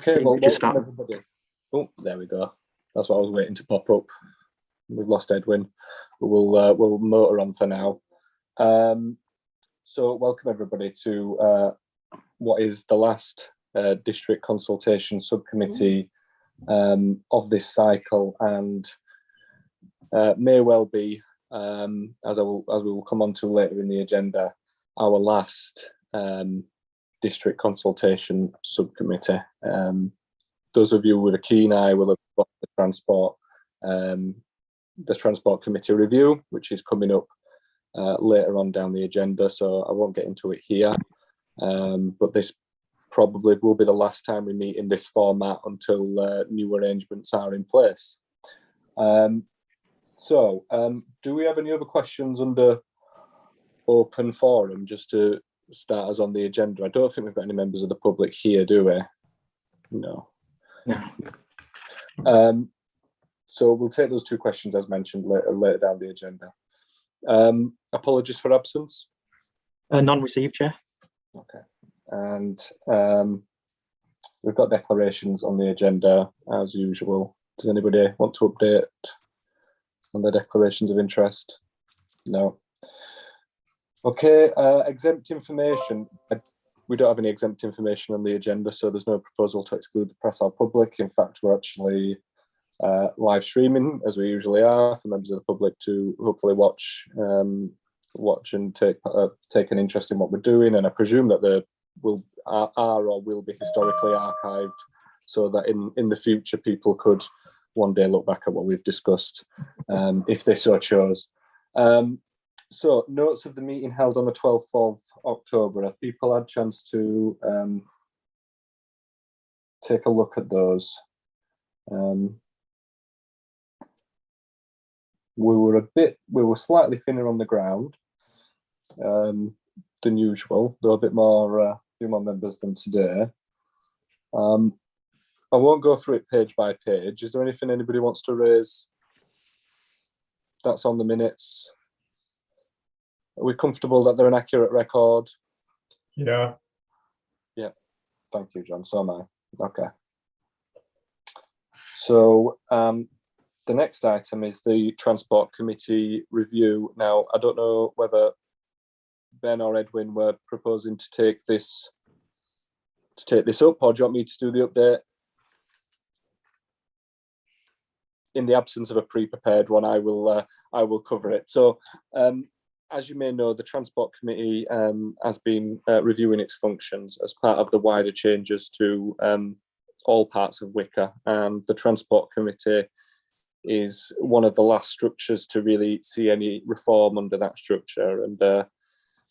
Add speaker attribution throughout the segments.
Speaker 1: Okay,
Speaker 2: So
Speaker 1: well,
Speaker 2: just
Speaker 1: welcome
Speaker 2: start.
Speaker 1: everybody. Oh, there we go. That's what I was waiting to pop up. We've lost Edwin, but we'll motor on for now. So welcome everybody to what is the last district consultation subcommittee of this cycle, and may well be, as we will come on to later in the agenda, our last district consultation subcommittee. Those of you with a keen eye will have got the transport committee review, which is coming up later on down the agenda, so I won't get into it here. But this probably will be the last time we meet in this format until new arrangements are in place. So do we have any other questions under open forum, just to start us on the agenda? I don't think we've got any members of the public here, do we? No.
Speaker 2: No.
Speaker 1: So we'll take those two questions as mentioned later down the agenda. Apologies for absence.
Speaker 2: None received, Chair.
Speaker 1: Okay. And we've got declarations on the agenda as usual. Does anybody want to update on the declarations of interest? No. Okay, exempt information. We don't have any exempt information on the agenda, so there's no proposal to exclude the press or public. In fact, we're actually live streaming, as we usually are, for members of the public to hopefully watch and take an interest in what we're doing. And I presume that they will be historically archived, so that in the future people could one day look back at what we've discussed, if they so chose. So notes of the meeting held on the 12th of October. Have people had a chance to take a look at those? We were slightly thinner on the ground than usual, though a few more members than today. I won't go through it page by page. Is there anything anybody wants to raise that's on the minutes? Are we comfortable that they're an accurate record?
Speaker 3: Yeah.
Speaker 1: Yeah. Thank you, John. So am I. Okay. So the next item is the Transport Committee review. Now, I don't know whether Ben or Edwin were proposing to take this up, or do you want me to do the update? In the absence of a pre-prepared one, I will cover it. So, as you may know, the Transport Committee has been reviewing its functions as part of the wider changes to all parts of Wicker, and the Transport Committee is one of the last structures to really see any reform under that structure. And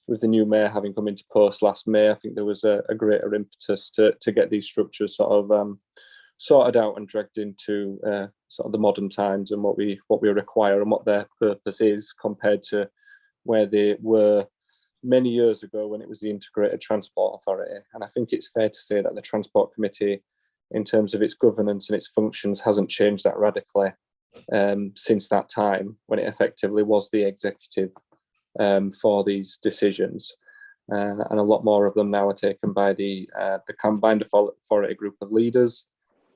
Speaker 1: with the new mayor having come into post last May, I think there was a greater impetus to get these structures sort of sorted out and dragged into sort of the modern times and what we require and what their purpose is, compared to where they were many years ago when it was the Integrated Transport Authority. And I think it's fair to say that the Transport Committee, in terms of its governance and its functions, hasn't changed that radically since that time, when it effectively was the executive for these decisions. And a lot more of them now are taken by the combined authority group of leaders,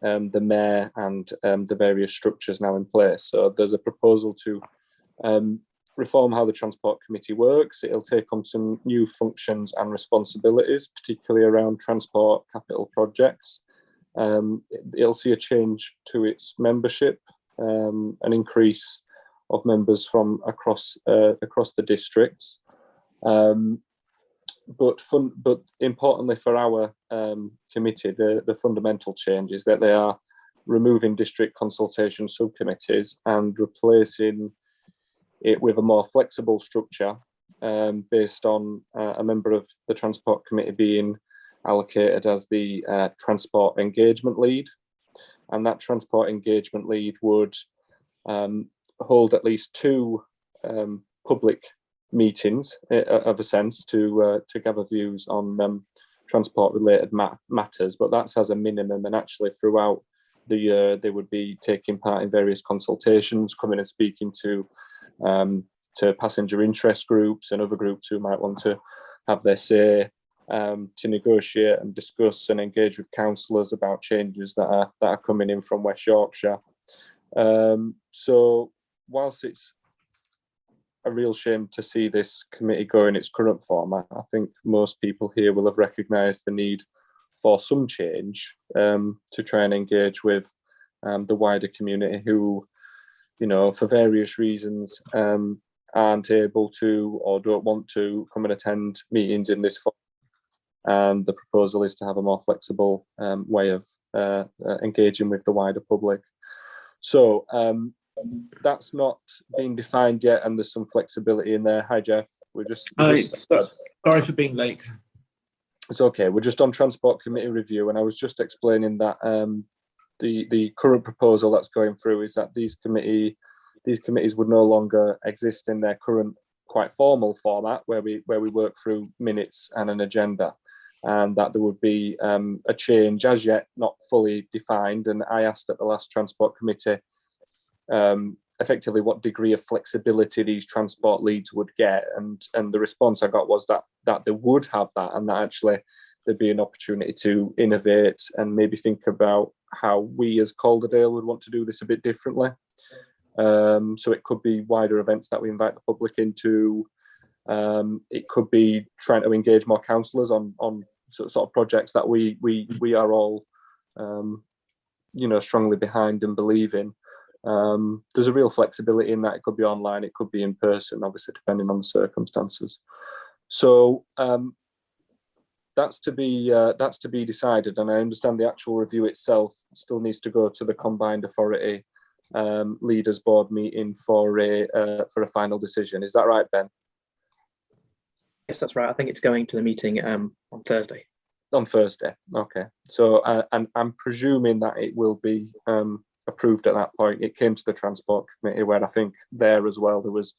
Speaker 1: the mayor, and the various structures now in place. So there's a proposal to reform how the Transport Committee works. It'll take on some new functions and responsibilities, particularly around transport capital projects. It'll see a change to its membership, an increase of members from across the districts. But importantly for our committee, the fundamental change is that they are removing district consultation subcommittees and replacing it with a more flexible structure based on a member of the Transport Committee being allocated as the Transport Engagement Lead. And that Transport Engagement Lead would hold at least two public meetings, of a sense, to gather views on transport-related matters, but that's as a minimum. And actually throughout the year, they would be taking part in various consultations, coming and speaking to passenger interest groups and other groups who might want to have their say, to negotiate and discuss and engage with councillors about changes that are coming in from West Yorkshire. So whilst it's a real shame to see this committee go in its current format, I think most people here will have recognised the need for some change to try and engage with the wider community who, for various reasons aren't able to or don't want to come and attend meetings in this form. And the proposal is to have a more flexible way of engaging with the wider public. So that's not been defined yet, and there's some flexibility in there. Hi, Jeff.
Speaker 3: Sorry for being late.
Speaker 1: It's okay. We're just on Transport Committee review, and I was just explaining that the current proposal that's going through is that these committees would no longer exist in their current quite formal format, where we work through minutes and an agenda, and that there would be a change, as yet not fully defined. And I asked at the last Transport Committee effectively what degree of flexibility these transport leads would get, and the response I got was that they would have that, and that actually there'd be an opportunity to innovate and maybe think about how we as Calderdale would want to do this a bit differently. So it could be wider events that we invite the public into. It could be trying to engage more councillors on sort of projects that we are all strongly behind and believe in. There's a real flexibility in that. It could be online, it could be in person, obviously depending on the circumstances. So that's to be decided, and I understand the actual review itself still needs to go to the combined authority leaders board meeting for a final decision. Is that right, Ben?
Speaker 2: Yes, that's right. I think it's going to the meeting on Thursday.
Speaker 1: On Thursday, okay. So and I'm presuming that it will be approved at that point. It came to the Transport Committee, where I think there as well there was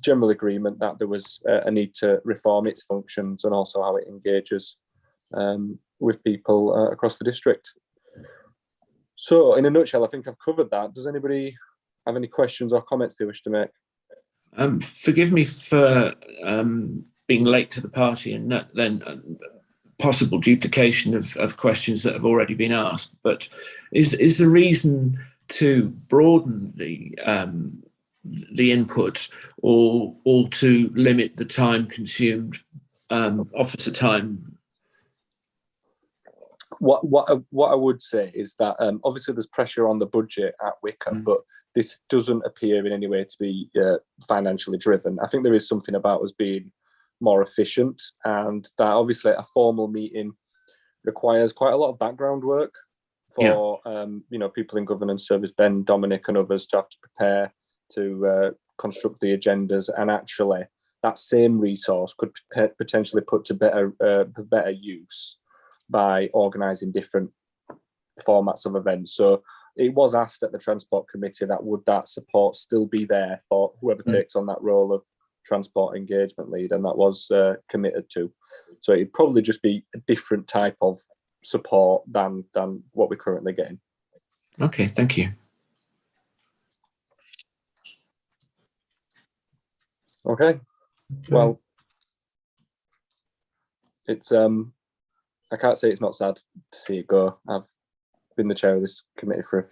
Speaker 1: general agreement that there was a need to reform its functions and also how it engages with people across the district. So in a nutshell, I think I've covered that. Does anybody have any questions or comments they wish to make?
Speaker 3: Forgive me for being late to the party and then possible duplication of questions that have already been asked, but is the reason to broaden the input or to limit the time consumed, officer time?
Speaker 1: What I would say is that obviously there's pressure on the budget at Wickham, but this doesn't appear in any way to be financially driven. I think there is something about us being more efficient, and that obviously a formal meeting requires quite a lot of background work for people in governance service, Ben, Dominic and others to have to prepare to construct the agendas, and actually that same resource could potentially put to better use by organising different formats of events. So it was asked at the Transport Committee that would that support still be there for whoever takes on that role of transport engagement lead, and that was committed to. So it'd probably just be a different type of support than what we're currently getting.
Speaker 3: Okay, thank you.
Speaker 1: Okay. Well, it's I can't say it's not sad to see it go. I've been the chair of this committee for a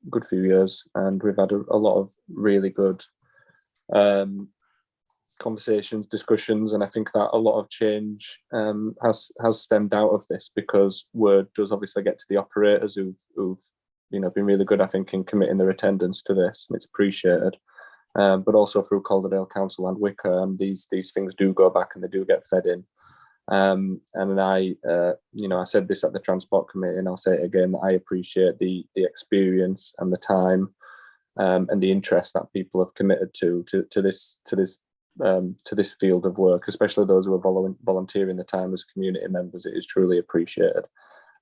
Speaker 1: good few years, and we've had a lot of really good conversations, discussions, and I think that a lot of change has stemmed out of this, because word does obviously get to the operators who've been really good, I think, in committing their attendance to this, and it's appreciated. But also through Calderdale Council and Wickham, these things do go back and they do get fed in. And I said this at the Transport Committee, and I'll say it again, I appreciate the experience and the time and the interest that people have committed to this field of work, especially those who are volunteering the time as community members. It is truly appreciated,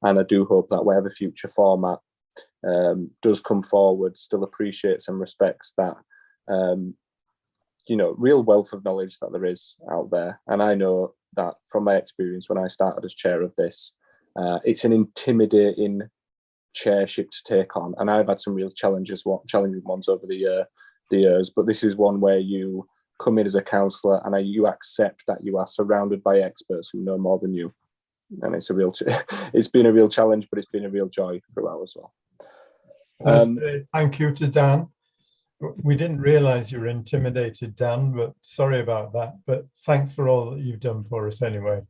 Speaker 1: and I do hope that whatever future format does come forward still appreciates and respects that real wealth of knowledge that there is out there. And I know that from my experience when I started as chair of this, it's an intimidating chairship to take on, and I've had some real challenging ones over the years, but this is one where you come in as a counsellor and you accept that you are surrounded by experts who know more than you. And it's it's been a real challenge, but it's been a real joy throughout as well.
Speaker 4: Thank you to Dan. We didn't realise you were intimidated, Dan, but sorry about that. But thanks for all that you've done for us anyway.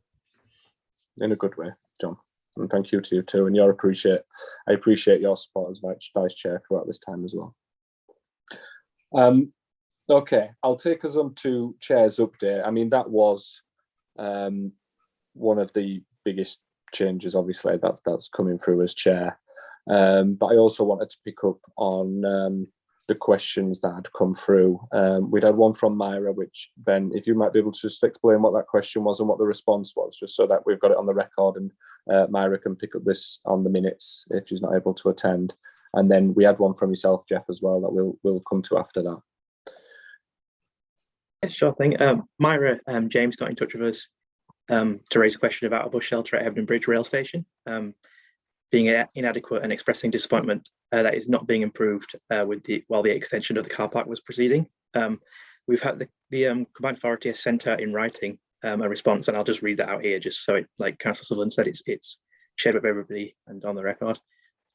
Speaker 1: In a good way, John. And thank you to you too. And I appreciate your support as Vice Chair throughout this time as well. Okay, I'll take us on to Chair's update. I mean, that was one of the biggest changes, obviously, that's coming through as Chair. But I also wanted to pick up on the questions that had come through. We'd had one from Myra, which, Ben, if you might be able to just explain what that question was and what the response was, just so that we've got it on the record, and Myra can pick up this on the minutes if she's not able to attend. And then we had one from yourself, Jeff, as well, that we'll come to after that.
Speaker 2: Yeah, sure thing. Myra, James got in touch with us to raise a question about a bus shelter at Hebden Bridge rail station being inadequate and expressing disappointment that is not being improved while the extension of the car park was proceeding. We've had the Combined Authority has sent out in writing a response, and I'll just read that out here, just so it, like Councillor Sutherland said, it's shared with everybody and on the record.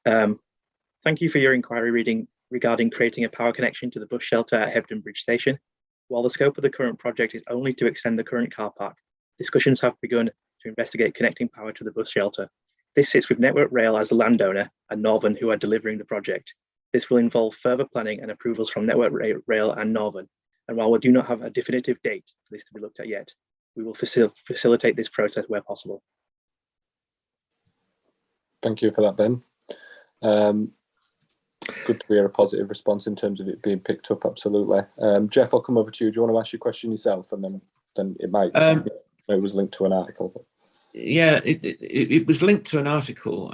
Speaker 2: Thank you for your inquiry regarding creating a power connection to the bus shelter at Hebden Bridge Station. While the scope of the current project is only to extend the current car park, discussions have begun to investigate connecting power to the bus shelter. This sits with Network Rail as the landowner and Northern, who are delivering the project. This will involve further planning and approvals from Network Rail and Northern. And while we do not have a definitive date for this to be looked at yet, we will facilitate this process where possible.
Speaker 1: Thank you for that, Ben. Good to hear a positive response in terms of it being picked up, absolutely. Jeff, I'll come over to you. Do you want to ask your question yourself? And then it might, it was linked to an article. But...
Speaker 3: Yeah, it was linked to an article,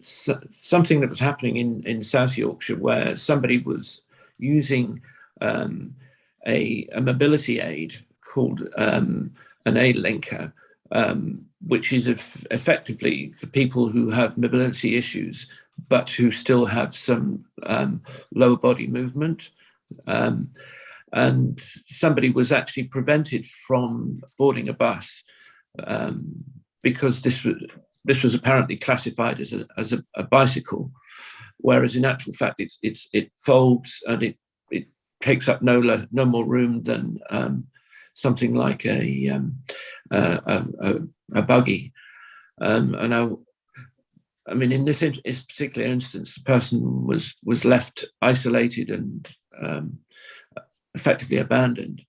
Speaker 3: something that was happening in South Yorkshire, where somebody was using a mobility aid called an A-linker, which is effectively for people who have mobility issues, but who still have some lower body movement. And somebody was actually prevented from boarding a bus because this was apparently classified as a bicycle, whereas in actual fact it folds and it takes up no more room than something like a buggy. And I mean, in this particular instance, the person was left isolated and effectively abandoned.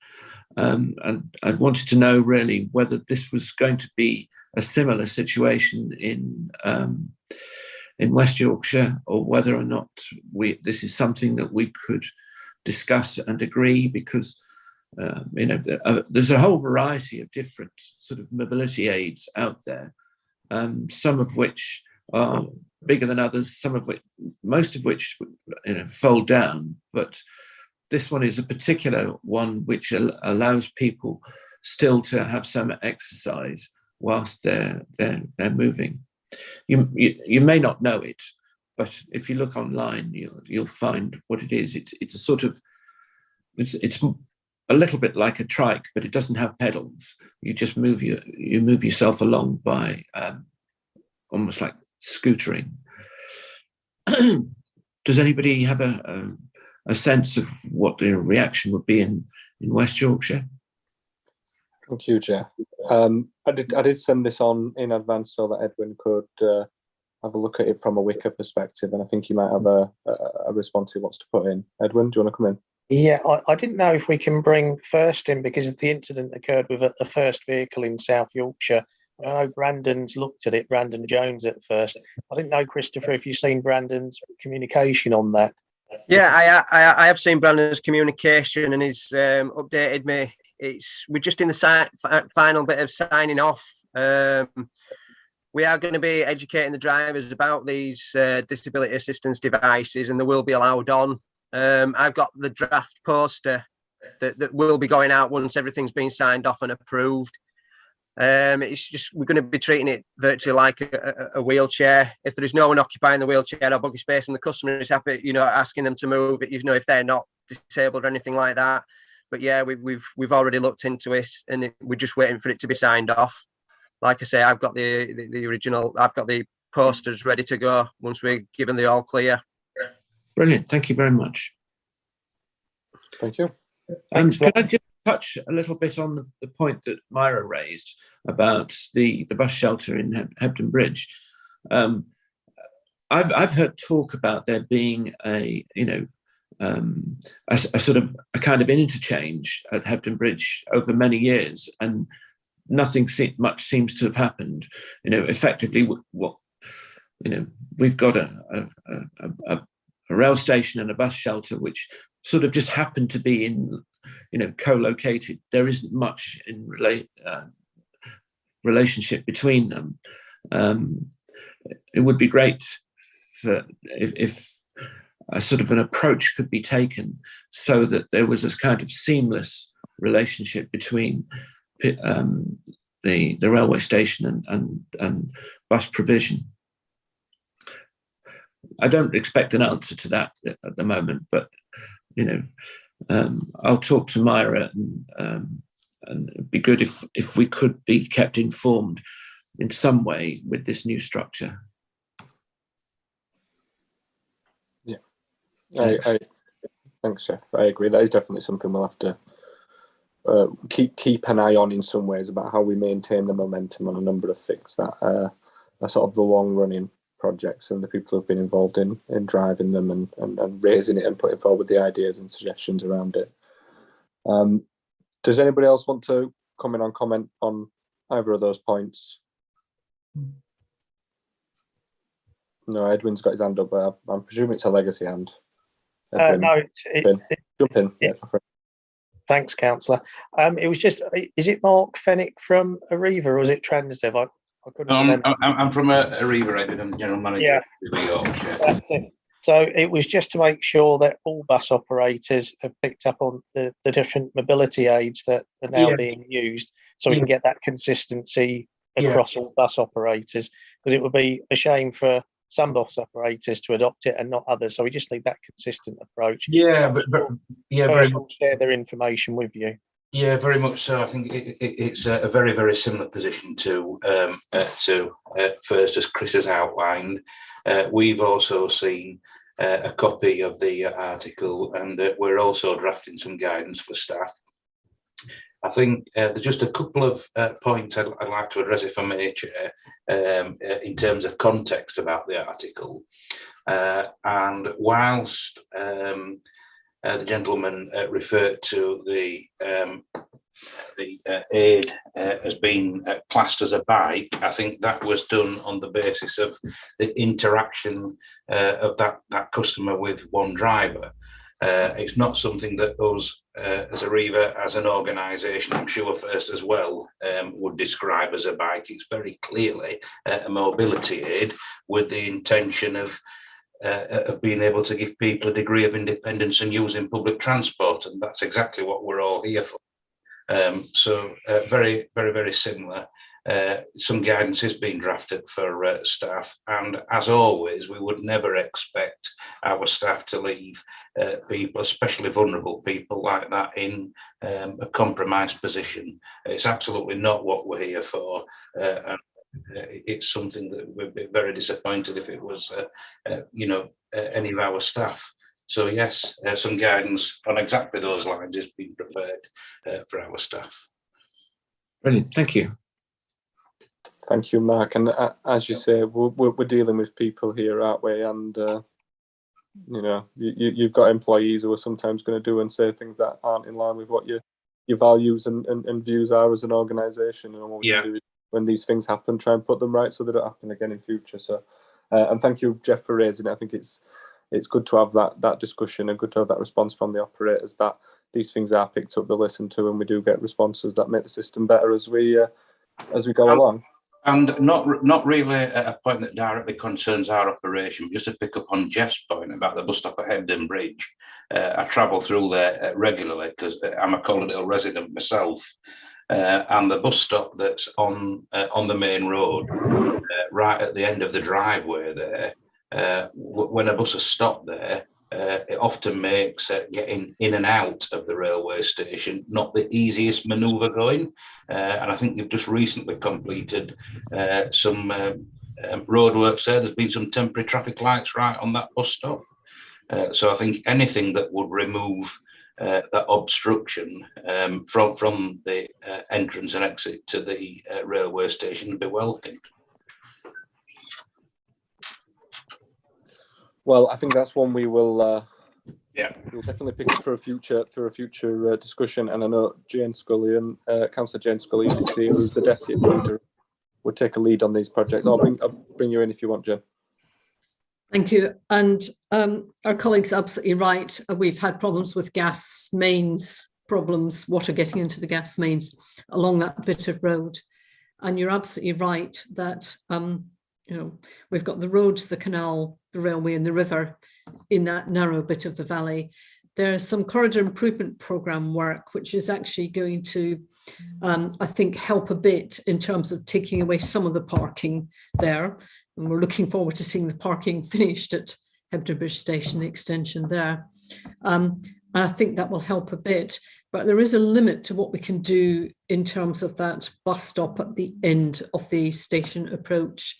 Speaker 3: And I wanted to know really whether this was going to be a similar situation in West Yorkshire, or whether or not this is something that we could discuss and agree, because there's a whole variety of different sort of mobility aids out there, some of which are bigger than others, most of which fold down, but this one is a particular one which allows people still to have some exercise whilst they're moving. You may not know it, but if you look online, you'll find what it is. It's a sort of it's a little bit like a trike, but it doesn't have pedals. You just move yourself along by almost like scootering. Does anybody have a sense of what the reaction would be in West Yorkshire?
Speaker 1: Thank you, Jeff. I did send this on in advance so that Edwin could have a look at it from a Wicker perspective, and I think he might have a response he wants to put in. Edwin, do you want to come in?
Speaker 5: Yeah, I didn't know if we can bring First in, because the incident occurred with a First vehicle in South Yorkshire. I know Brandon's looked at it, Brandon Jones at First. I didn't know, Christopher, if you've seen Brandon's communication on that.
Speaker 6: Yeah, I have seen Brandon's communication, and he's updated me. We're just in the final bit of signing off. We are going to be educating the drivers about these disability assistance devices, and they will be allowed on. I've got the draft poster that will be going out once everything's been signed off and approved. It's just, we're going to be treating it virtually like a wheelchair. If there is no one occupying the wheelchair or buggy space and the customer is happy, asking them to move it, if they're not disabled or anything like that, But yeah, we've already looked into it, and we're just waiting for it to be signed off. Like I say, I've got the original. I've got the posters ready to go once we're given the all clear.
Speaker 3: Brilliant. Thank you very much.
Speaker 1: Thank you.
Speaker 3: Can I just touch a little bit on the point that Myra raised about the bus shelter in Hebden Bridge? I've heard talk about there being a sort of a kind of interchange at Hebden Bridge over many years, and nothing much seems to have happened. Effectively, we've got a rail station and a bus shelter which sort of just happen to be in, co-located. There isn't much in relationship between them. It would be great if a sort of an approach could be taken so that there was this kind of seamless relationship between the railway station and bus provision. I don't expect an answer to that at the moment, but I'll talk to Myra, and it'd be good if we could be kept informed in some way with this new structure.
Speaker 1: Yeah, thanks, Jeff. I agree. That is definitely something we'll have to keep an eye on in some ways, about how we maintain the momentum on a number of things that are sort of the long running projects, and the people who've been involved in driving them and raising it and putting forward the ideas and suggestions around it. Does anybody else want to comment on either of those points? No, Edwin's got his hand up, but I'm presuming it's a legacy hand. Edwin,
Speaker 5: No,
Speaker 1: jump in. Yes.
Speaker 5: Thanks, Councillor. It was just, is it Mark Fennick from Arriva, or is it Transdev? I couldn't remember.
Speaker 7: I'm from Arriva. I'm general manager.
Speaker 5: Yeah, that's it. So it was just to make sure that all bus operators have picked up on the different mobility aids that are now being used, so we can get that consistency across all bus operators, because it would be a shame for some bus operators to adopt it and not others. So we just need that consistent approach.
Speaker 7: Yeah, but very much
Speaker 5: share their information with you.
Speaker 7: Yeah, very much so. I think it's a very, very similar position to first, as Chris has outlined. We've also seen a copy of the article, and we're also drafting some guidance for staff. I think there's just a couple of points I'd like to address, if I may, Chair, in terms of context about the article. And whilst the gentleman referred to the aid as being classed as a bike, I think that was done on the basis of the interaction of that customer with one driver. It's not something that us as Arriva, as an organisation, I'm sure first as well, would describe as a bike. It's very clearly a mobility aid with the intention of being able to give people a degree of independence and using public transport, and that's exactly what we're all here for. So very, very, very similar. Some guidance is being drafted for staff, and as always, we would never expect our staff to leave people, especially vulnerable people like that, in a compromised position. It's absolutely not what we're here for, and it's something that we'd be very disappointed if it was, any of our staff. So yes, some guidance on exactly those lines is being prepared for our staff.
Speaker 3: Brilliant, thank you.
Speaker 1: Thank you, Mark. And as you say, we're dealing with people here, aren't we? And you've got employees who are sometimes going to do and say things that aren't in line with what your values and views are as an organisation. And what we can do is, when these things happen, try and put them right so they don't happen again in future. So, and thank you, Jeff, for raising it. I think it's good to have that discussion and good to have that response from the operators, that these things are picked up, they're listened to, and we do get responses that make the system better as we go along.
Speaker 7: And not really a point that directly concerns our operation, just to pick up on Jeff's point about the bus stop at Hebden Bridge. I travel through there regularly because I'm a Calderdale resident myself. And the bus stop that's on the main road, right at the end of the driveway there, when a bus has stopped there, it often makes getting in and out of the railway station not the easiest manoeuvre going. And I think they've just recently completed some roadworks there. There's been some temporary traffic lights right on that bus stop. So I think anything that would remove that obstruction from the entrance and exit to the railway station would be welcomed.
Speaker 1: Well, I think that's one we will.
Speaker 7: We'll
Speaker 1: definitely pick up for a future discussion. And I know Jane Scully and Councillor Jane Scully, who's the deputy leader, would take a lead on these projects. I'll bring you in if you want, Jane.
Speaker 8: Thank you. And our colleague's absolutely right. We've had problems with gas mains, water getting into the gas mains along that bit of road. And you're absolutely right that we've got the road, the canal, the railway and the river in that narrow bit of the valley. There's some corridor improvement programme work, which is actually going to, I think, help a bit in terms of taking away some of the parking there. And we're looking forward to seeing the parking finished at Hebden Bridge Station, the extension there. And I think that will help a bit. But there is a limit to what we can do in terms of that bus stop at the end of the station approach.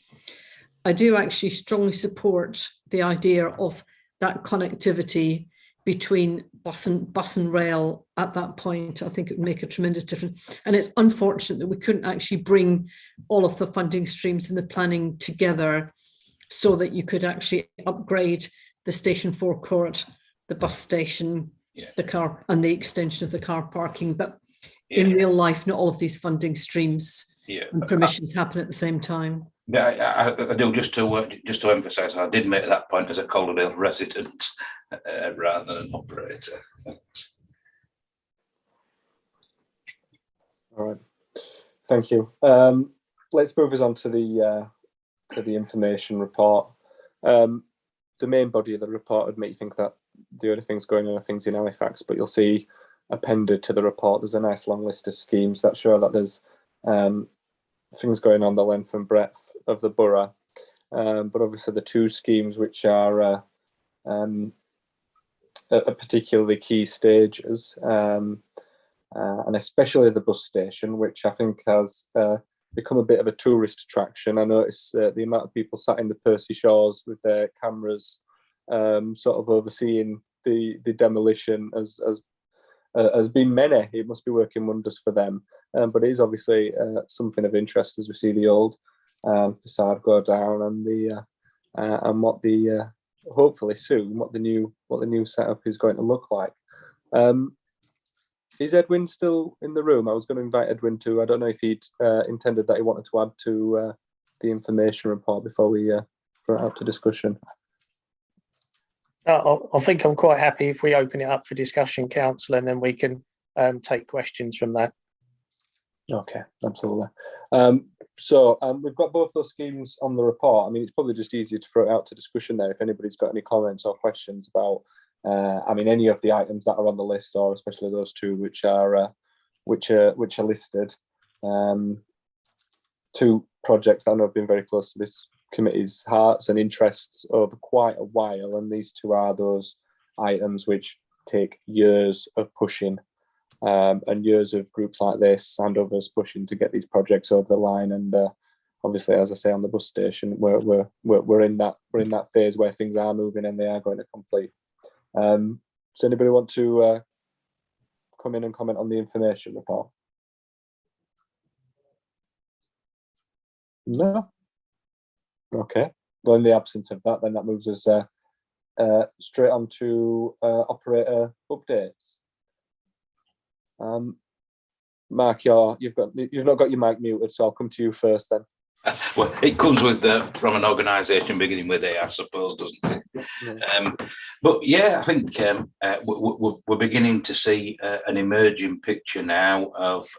Speaker 8: I do actually strongly support the idea of that connectivity between bus and rail at that point. I think it would make a tremendous difference. And it's unfortunate that we couldn't actually bring all of the funding streams and the planning together so that you could actually upgrade the station forecourt, the bus station, the car and the extension of the car parking. But in real life, not all of these funding streams and permissions happen at the same time.
Speaker 7: Yeah, I do, just to emphasise, I did make that point as a Calderdale resident rather than an operator. Thanks.
Speaker 1: All right, thank you. Let's move us on to the information report. The main body of the report would make you think that the only things going on are things in Halifax, but you'll see appended to the report there's a nice long list of schemes that show that there's things going on the length and breadth of the borough, but obviously the two schemes which are at particularly key stages, and especially the bus station, which I think has become a bit of a tourist attraction. I notice the amount of people sat in the Percy Shores with their cameras, sort of overseeing the demolition has been many. It must be working wonders for them, but it is obviously something of interest as we see the old facade go down and the and what the hopefully soon what the new setup is going to look like. Is Edwin still in the room? I was going to invite Edwin to. I don't know if he'd intended that he wanted to add to the information report before we brought it up to discussion.
Speaker 5: I think I'm quite happy if we open it up for discussion, Councillor, and then we can take questions from that.
Speaker 1: Okay, absolutely. So we've got both those schemes on the report. I mean, it's probably just easier to throw it out to discussion there if anybody's got any comments or questions about, I mean, any of the items that are on the list, or especially those two which are listed. Two projects that I know have been very close to this committee's hearts and interests over quite a while, and these two are those items which take years of pushing, and years of groups like this and others pushing to get these projects over the line. And obviously, as I say, on the bus station, we're in that phase where things are moving and they are going to complete. Does anybody want to come in and comment on the information report? No. Okay. Well, in the absence of that, then that moves us straight on to operator updates. Mark, you've not got your mic muted, so I'll come to you first then.
Speaker 7: Well, it comes with from an organisation beginning with A, I suppose, doesn't it? Yeah. But yeah, I think we're beginning to see an emerging picture now of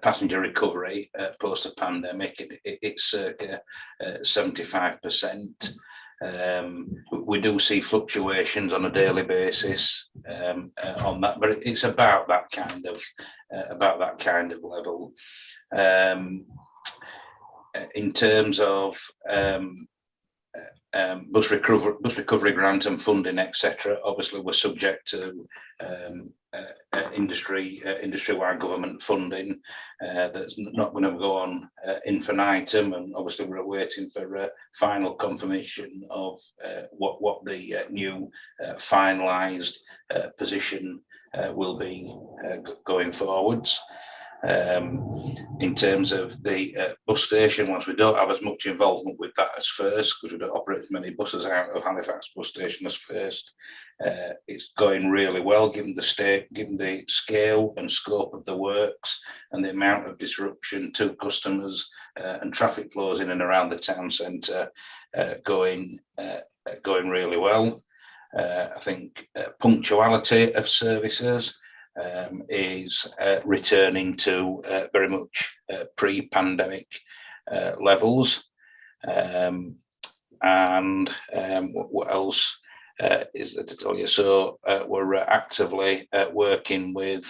Speaker 7: passenger recovery post the pandemic. It's circa 75%. We do see fluctuations on a daily basis on that, but it's about that kind of level. In terms of bus recovery grant and funding, etc. Obviously, we're subject to industry-wide government funding that's not going to go on infinitum, and obviously we're waiting for final confirmation of what the new finalised position will be going forwards. In terms of the bus station, once we don't have as much involvement with that as First, because we don't operate as many buses out of Halifax bus station as First, it's going really well given the scale and scope of the works and the amount of disruption to customers and traffic flows in and around the town centre, going really well. I think punctuality of services is returning to very much pre-pandemic levels. And what else is there to tell you? So we're actively working with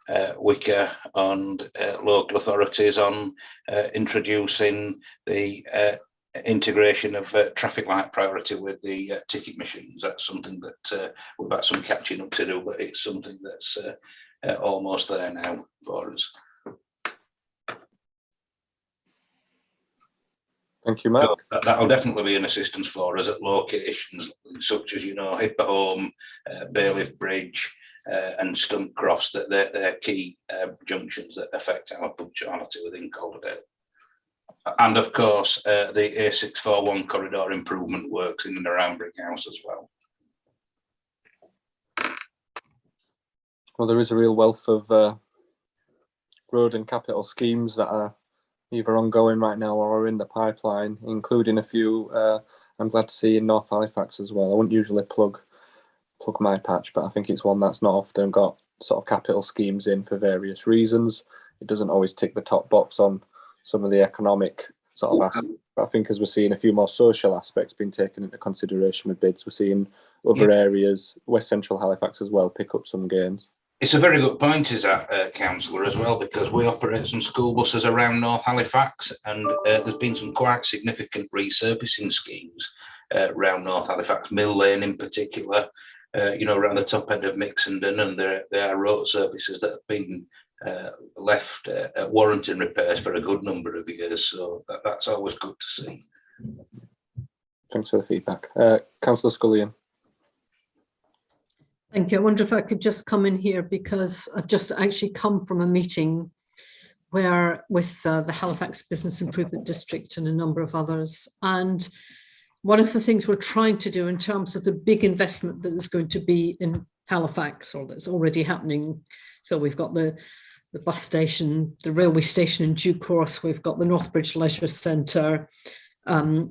Speaker 7: WICA and local authorities on introducing the integration of traffic light priority with the ticket machines. That's something that we've got some catching up to do, but it's something that's almost there now for us.
Speaker 1: Thank you, Mark.
Speaker 7: So that'll definitely be an assistance for us at locations such as, Hipper Home, Bailiff Bridge, and Stump Cross. That they're key junctions that affect our punctuality within Calderdale. And of course, the A641 corridor improvement works in and around Brickhouse as well.
Speaker 1: Well, there is a real wealth of road and capital schemes that are either ongoing right now or are in the pipeline, including a few I'm glad to see in North Halifax as well. I wouldn't usually plug my patch, but I think it's one that's not often got sort of capital schemes in for various reasons. It doesn't always tick the top box on some of the economic sort of aspects. But I think as we're seeing a few more social aspects being taken into consideration with bids, we're seeing other areas, West Central Halifax as well, pick up some gains.
Speaker 7: It's a very good point, is that, Councillor, as well, because we operate some school buses around North Halifax, and there's been some quite significant resurfacing schemes around North Halifax, Mill Lane in particular, around the top end of Mixenden, and there are road surfaces that have been left at warranty repairs for a good number of years, so that's always good to see.
Speaker 1: Thanks for the feedback. Councillor Scullion.
Speaker 8: Thank you. I wonder if I could just come in here, because I've just actually come from a meeting where with the Halifax Business Improvement District and a number of others, and one of the things we're trying to do in terms of the big investment that is going to be in Halifax, or that's already happening. So we've got the bus station, the railway station in due course, we've got the Northbridge Leisure Centre,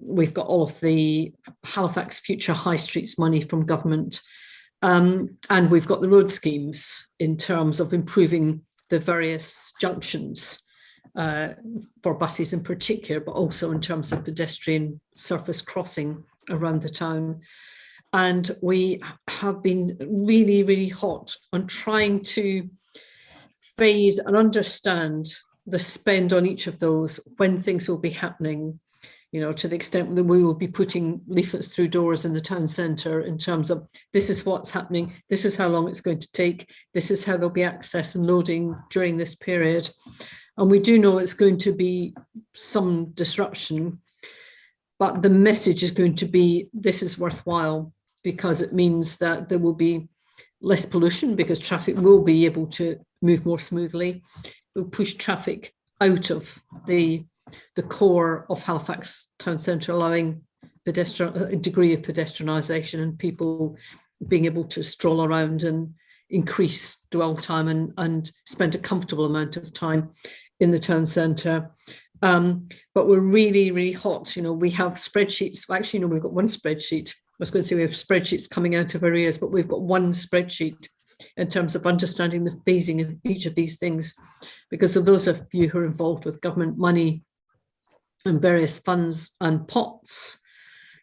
Speaker 8: we've got all of the Halifax Future High Streets money from government, and we've got the road schemes in terms of improving the various junctions for buses in particular, but also in terms of pedestrian surface crossing around the town. And we have been really, really hot on trying to phase and understand the spend on each of those, when things will be happening, to the extent that we will be putting leaflets through doors in the town centre in terms of this is what's happening, this is how long it's going to take, this is how there'll be access and loading during this period. And we do know it's going to be some disruption, but the message is going to be this is worthwhile, because it means that there will be less pollution, because traffic will be able to move more smoothly. It will push traffic out of the core of Halifax town centre, allowing a degree of pedestrianisation and people being able to stroll around and increase dwell time and spend a comfortable amount of time in the town centre. But we're really, really hot. We have spreadsheets. Actually, we've got one spreadsheet. I was going to say we have spreadsheets coming out of our ears, but we've got one spreadsheet in terms of understanding the phasing of each of these things, because of those of you who are involved with government money and various funds and pots,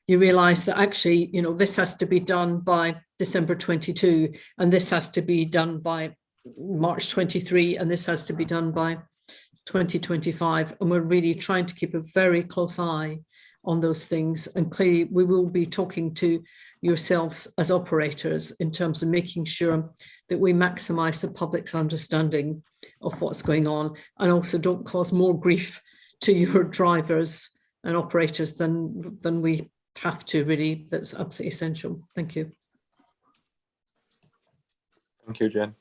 Speaker 8: you realise that actually, this has to be done by December 22, and this has to be done by March 23, and this has to be done by 2025. And we're really trying to keep a very close eye on those things. And clearly we will be talking to yourselves as operators in terms of making sure that we maximise the public's understanding of what's going on, and also don't cause more grief to your drivers and operators than we have to, really. That's absolutely essential. Thank you.
Speaker 1: Thank you, Jen.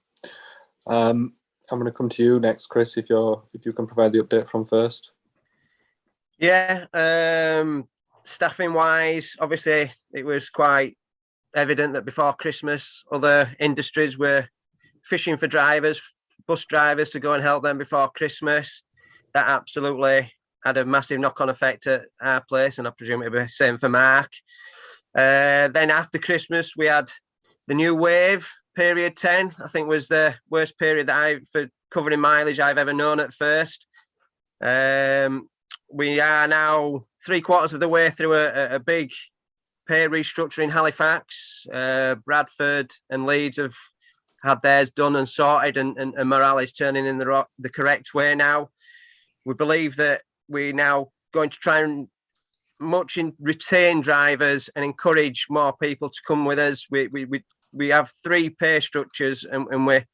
Speaker 1: I'm going to come to you next, Chris, if you can provide the update from first.
Speaker 6: Yeah, staffing wise, obviously it was quite evident that before Christmas other industries were fishing for drivers, bus drivers, to go and help them before Christmas. That absolutely had a massive knock-on effect at our place, and I presume it'll be the same for Mark. Then after Christmas we had the new wave. Period 10, I think, was the worst period that for covering mileage I've ever known at first. We are now 3/4 of the way through a big pay restructure in Halifax. Bradford and Leeds have had theirs done and sorted, and morale is turning in the correct way now. We believe that we're now going to try and retain drivers and encourage more people to come with us. We have 3 pay structures, and we're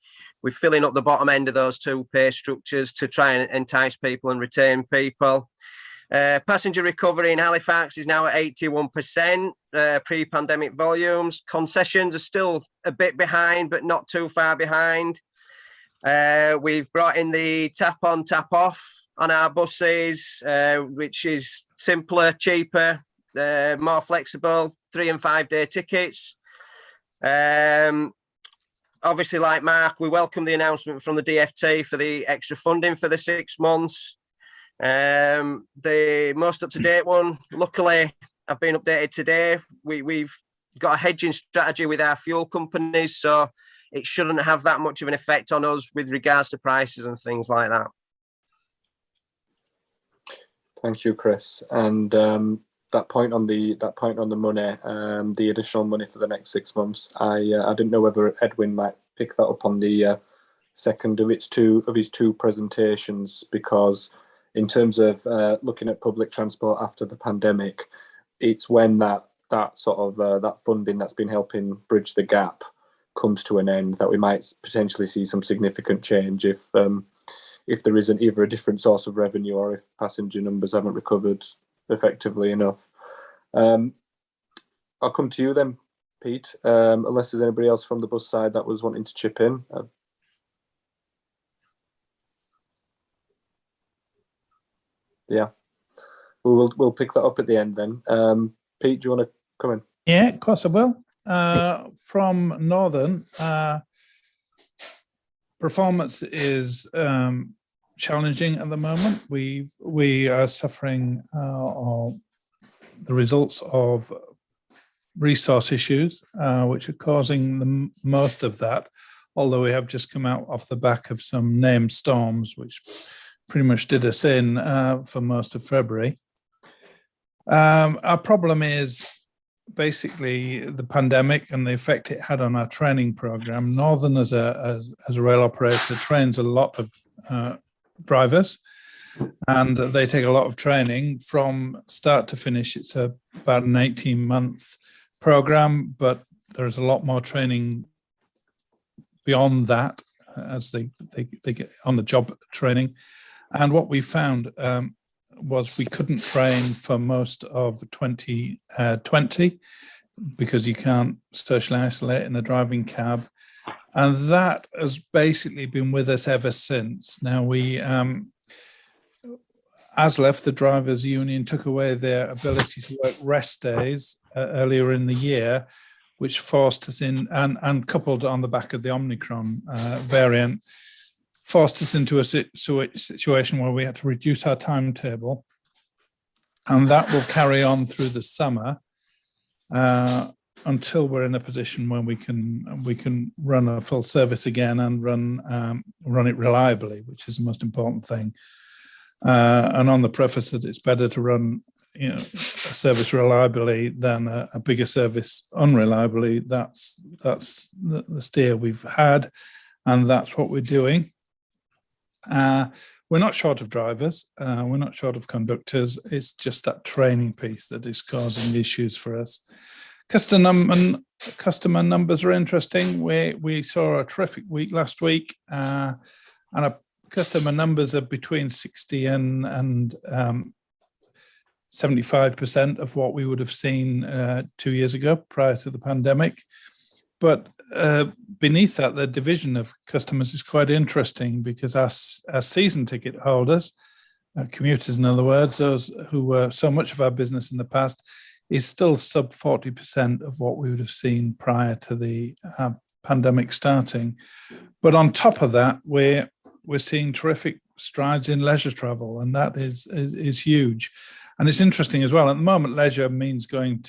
Speaker 6: filling up the bottom end of those 2 pay structures to try and entice people and retain people. Passenger recovery in Halifax is now at 81% pre-pandemic volumes. Concessions are still a bit behind, but not too far behind. We've brought in the tap on, tap off on our buses, which is simpler, cheaper, more flexible, 3 and 5 day tickets. Obviously, like Mark, we welcome the announcement from the DFT for the extra funding for the 6 months. The most up-to-date one, luckily, I've been updated today. We've got a hedging strategy with our fuel companies, so it shouldn't have that much of an effect on us with regards to prices and things like that.
Speaker 1: Thank you, Chris. And that point on the money, the additional money for the next 6 months, I didn't know whether Edwin might pick that up on the second of his two presentations, because in terms of looking at public transport after the pandemic, it's when that sort of that funding that's been helping bridge the gap comes to an end that we might potentially see some significant change if there isn't either a different source of revenue or if passenger numbers haven't recovered effectively enough. I'll come to you then, Pete, unless there's anybody else from the bus side that was wanting to chip in. Yeah, we'll pick that up at the end then. Pete, do you want to come in?
Speaker 9: Yeah, of course I will. From Northern, performance is challenging at the moment. We are suffering the results of resource issues, which are causing the most of that, although we have just come out off the back of some named storms, which pretty much did us in for most of February. Our problem is basically the pandemic and the effect it had on our training program. Northern, as a rail operator, trains a lot of drivers, and they take a lot of training from start to finish. It's about an 18-month program, but there's a lot more training beyond that as they get on the job training. And what we found was we couldn't train for most of 2020 because you can't socially isolate in a driving cab. And that has basically been with us ever since. Now, we, ASLEF, the drivers' union, took away their ability to work rest days earlier in the year, which forced us in, and coupled on the back of the Omicron variant, forced us into a situation where we had to reduce our timetable, and that will carry on through the summer until we're in a position where we can run a full service again and run it reliably, which is the most important thing. And on the preface that it's better to run a service reliably than a bigger service unreliably. That's the steer we've had, and that's what we're doing. we're not short of drivers. We're not short of conductors. It's just that training piece that is causing issues for us. Customer numbers are interesting. We saw a terrific week last week, and our customer numbers are between 60 and 75% of what we would have seen 2 years ago prior to the pandemic. But beneath that, the division of customers is quite interesting, because our season ticket holders, commuters in other words, those who were so much of our business in the past, is still sub 40% of what we would have seen prior to the pandemic starting. But on top of that, we're seeing terrific strides in leisure travel, and that is huge. And it's interesting as well. At the moment, leisure means going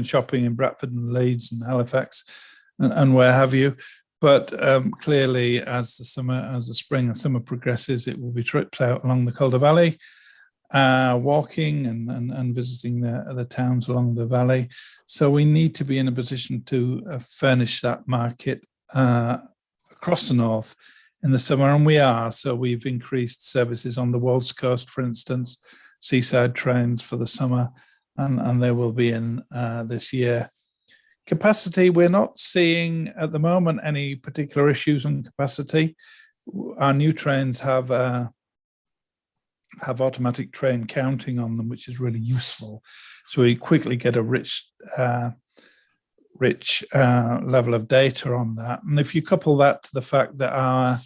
Speaker 9: shopping in Bradford and Leeds and Halifax and where have you. But clearly, as the spring and summer progresses, it will be trips out along the Calder Valley, walking and visiting the towns along the valley. So we need to be in a position to furnish that market across the north in the summer, and we are. So we've increased services on the Wolds Coast, for instance, seaside trains for the summer, and they will be in this year. Capacity, we're not seeing at the moment any particular issues on capacity. Our new trains have automatic train counting on them, which is really useful. So we quickly get a rich level of data on that. And if you couple that to the fact that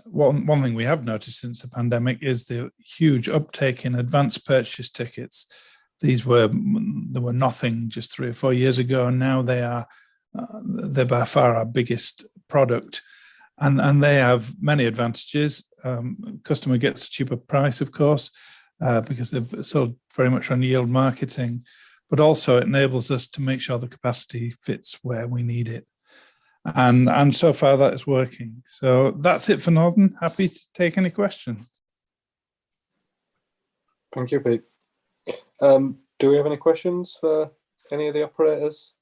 Speaker 9: one thing we have noticed since the pandemic is the huge uptake in advance purchase tickets. There were nothing just 3 or 4 years ago, and now they're by far our biggest product. And they have many advantages. Customer gets a cheaper price, of course, because they've sold very much on yield marketing, but also it enables us to make sure the capacity fits where we need it. And so far that is working. So that's it for Northern. Happy to take any questions.
Speaker 1: Thank you, Pete. Do we have any questions for any of the operators?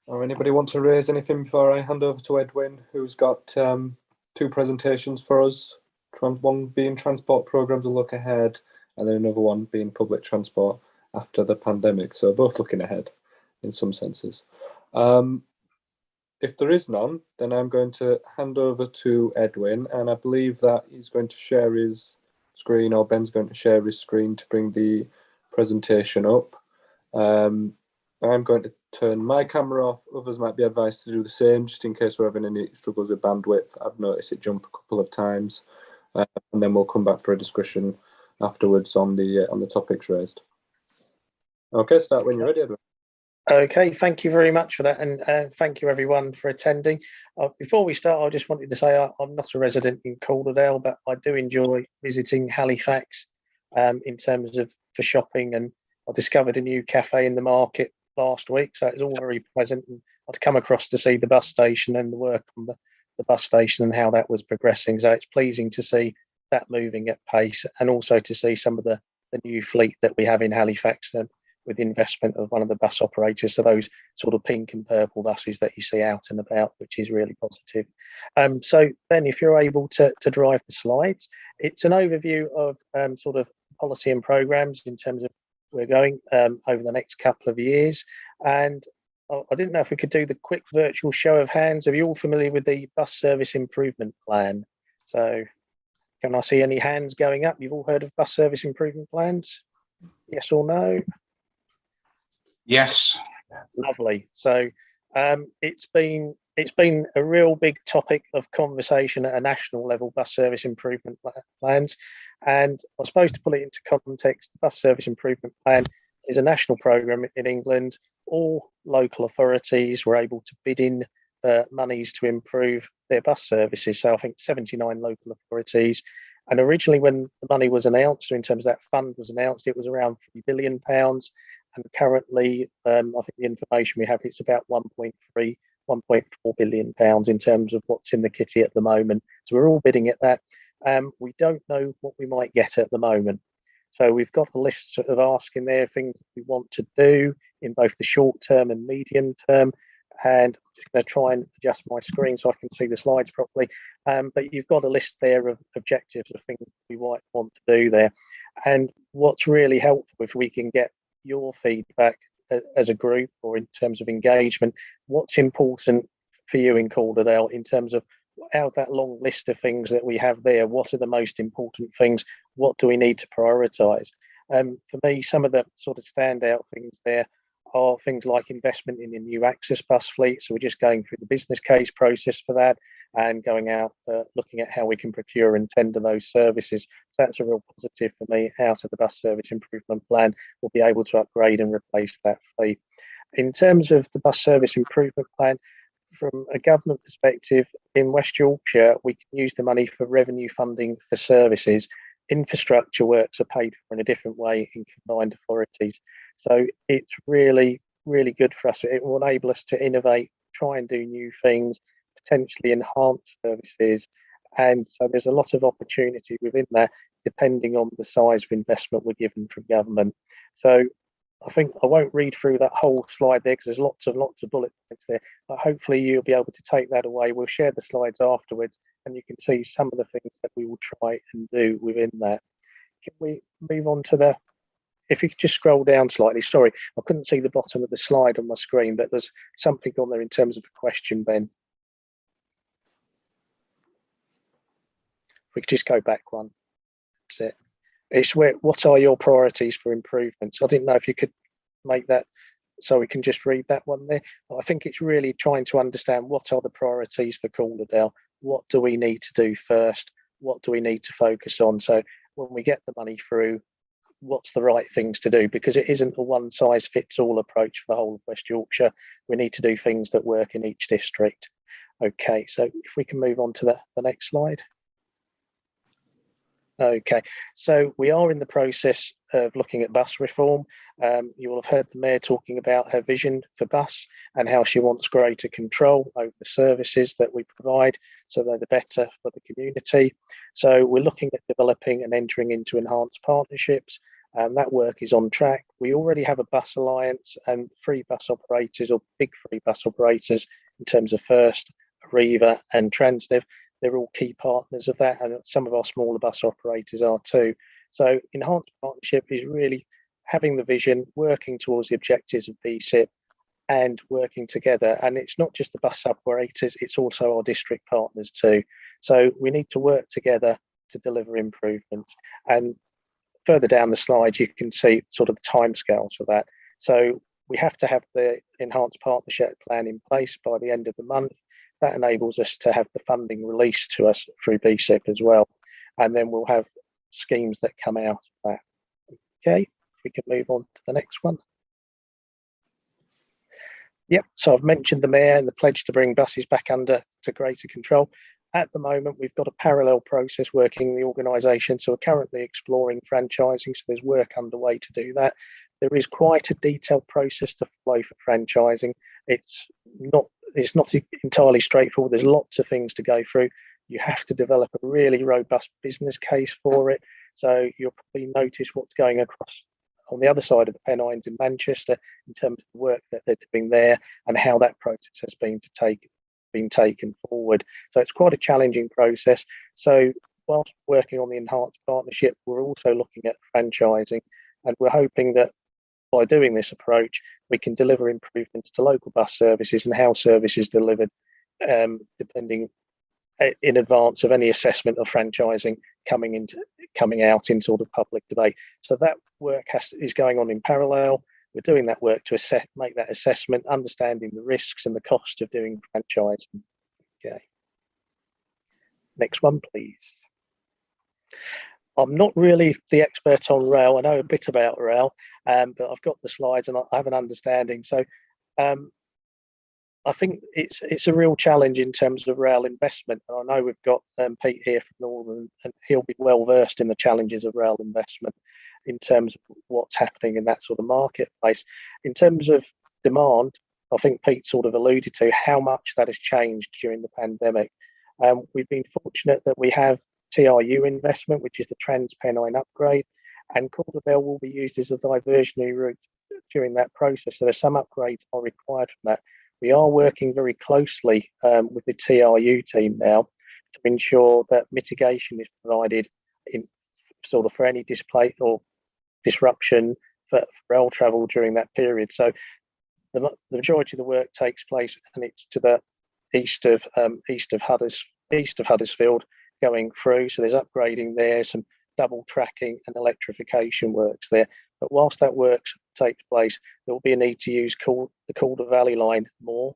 Speaker 1: Or anybody want to raise anything before I hand over to Edwin, who's got 2 presentations for us, one being transport programs, a look ahead, and then another one being public transport after the pandemic. So both looking ahead in some senses. If there is none, then I'm going to hand over to Edwin, and I believe that he's going to share his screen, or Ben's going to share his screen to bring the presentation up. I'm going to turn my camera off. Others might be advised to do the same, just in case we're having any struggles with bandwidth. I've noticed it jump a couple of times, and then we'll come back for a discussion afterwards on the topics raised. Okay, start when you're ready, Edwin.
Speaker 5: Okay, thank you very much for that, and thank you everyone for attending. Before we start, I just wanted to say I'm not a resident in Calderdale, but I do enjoy visiting Halifax in terms of for shopping, and I discovered a new cafe in the market last week, so it's all very pleasant. And I'd come across to see the bus station and the work on the bus station and how that was progressing. So it's pleasing to see that moving at pace, and also to see some of the new fleet that we have in Halifax, with investment of one of the bus operators. So those sort of pink and purple buses that you see out and about, which is really positive. So Ben, if you're able to drive the slides, it's an overview of sort of policy and programs in terms of we're going over the next couple of years. And I didn't know if we could do the quick virtual show of hands. Are you all familiar with the bus service improvement plan? So can I see any hands going up? You've all heard of bus service improvement plans? Yes or no?
Speaker 7: Yes.
Speaker 5: Lovely. So it's been a real big topic of conversation at a national level, bus service improvement plans. And I suppose to put it into context, the bus service improvement plan is a national programme in England. All local authorities were able to bid in monies to improve their bus services. So I think 79 local authorities. And originally when the money was announced, so in terms of that fund was announced, it was around £3 billion. And currently, I think the information we have, it's about 1.4 billion pounds in terms of what's in the kitty at the moment. So we're all bidding at that. We don't know what we might get at the moment. So we've got a list of asking there things that we want to do in both the short term and medium term. And just going to try and adjust my screen so I can see the slides properly. But you've got a list there of objectives of things we might want to do there. And what's really helpful, if we can get your feedback as a group or in terms of engagement, what's important for you in Calderdale in terms of out of that long list of things that we have there, what are the most important things? What do we need to prioritise? For me, some of the sort of standout things there are things like investment in a new access bus fleet. So we're just going through the business case process for that and going out looking at how we can procure and tender those services. So that's a real positive for me. Out of the bus service improvement plan, we'll be able to upgrade and replace that fleet. In terms of the bus service improvement plan, from a government perspective, in West Yorkshire, we can use the money for revenue funding for services. Infrastructure works are paid for in a different way in combined authorities. So it's really, really good for us. It will enable us to innovate, try and do new things, potentially enhance services. And so there's a lot of opportunity within that, depending on the size of investment we're given from government. So I think I won't read through that whole slide there because there's lots of bullet points there, but hopefully you'll be able to take that away. We'll share the slides afterwards and you can see some of the things that we will try and do within that. Can we move on to if you could just scroll down slightly, sorry, I couldn't see the bottom of the slide on my screen, but there's something on there in terms of a question, Ben. If we could just go back one, that's it. It's what are your priorities for improvements? I didn't know if you could make that so we can just read that one there. But I think it's really trying to understand what are the priorities for Calderdale? What do we need to do first? What do we need to focus on? So when we get the money through, what's the right things to do? Because it isn't a one size fits all approach for the whole of West Yorkshire. We need to do things that work in each district. Okay, so if we can move on to the next slide. Okay, so we are in the process of looking at bus reform. You will have heard the Mayor talking about her vision for bus and how she wants greater control over the services that we provide so they're the better for the community. So we're looking at developing and entering into enhanced partnerships. That work is on track. We already have a bus alliance and 3 bus operators or big 3 bus operators in terms of First, Arriva and Transdev. They're all key partners of that, and some of our smaller bus operators are too. So enhanced partnership is really having the vision, working towards the objectives of BSIP and working together. And it's not just the bus operators, it's also our district partners too. So we need to work together to deliver improvements. And further down the slide, you can see sort of the timescales for that. So we have to have the enhanced partnership plan in place by the end of the month. That enables us to have the funding released to us through BSIP as well. And then we'll have schemes that come out of that. Okay, if we can move on to the next one. Yep, so I've mentioned the Mayor and the pledge to bring buses back under to greater control. At the moment, we've got a parallel process working in the organisation. So we're currently exploring franchising. So there's work underway to do that. There is quite a detailed process to follow for franchising. It's not entirely straightforward. There's lots of things to go through. You have to develop a really robust business case for it. So you'll probably notice what's going across on the other side of the Pennines in Manchester in terms of the work that they're doing there and how that process has been taken forward. So it's quite a challenging process. So whilst working on the enhanced partnership, we're also looking at franchising, and we're hoping that by doing this approach, we can deliver improvements to local bus services and how service is delivered, depending in advance of any assessment of franchising coming out in sort of public debate. So that work is going on in parallel. We're doing that work to make that assessment, understanding the risks and the cost of doing franchising. Okay. Next one, please. I'm not really the expert on rail. I know a bit about rail, but I've got the slides and I have an understanding. So I think it's a real challenge in terms of rail investment. And I know we've got Pete here from Northern, and he'll be well versed in the challenges of rail investment in terms of what's happening in that sort of marketplace. In terms of demand, I think Pete sort of alluded to how much that has changed during the pandemic. We've been fortunate that we have TRU investment, which is the Trans-Pennine upgrade, and Calderdale will be used as a diversionary route during that process. So there's some upgrades are required from that. We are working very closely with the TRU team now to ensure that mitigation is provided in sort of for any display or disruption for rail travel during that period. So the majority of the work takes place, and it's to the east of Huddersfield going through. So there's upgrading there, some double tracking and electrification works there. But whilst that work takes place, there will be a need to use the Calder Valley line more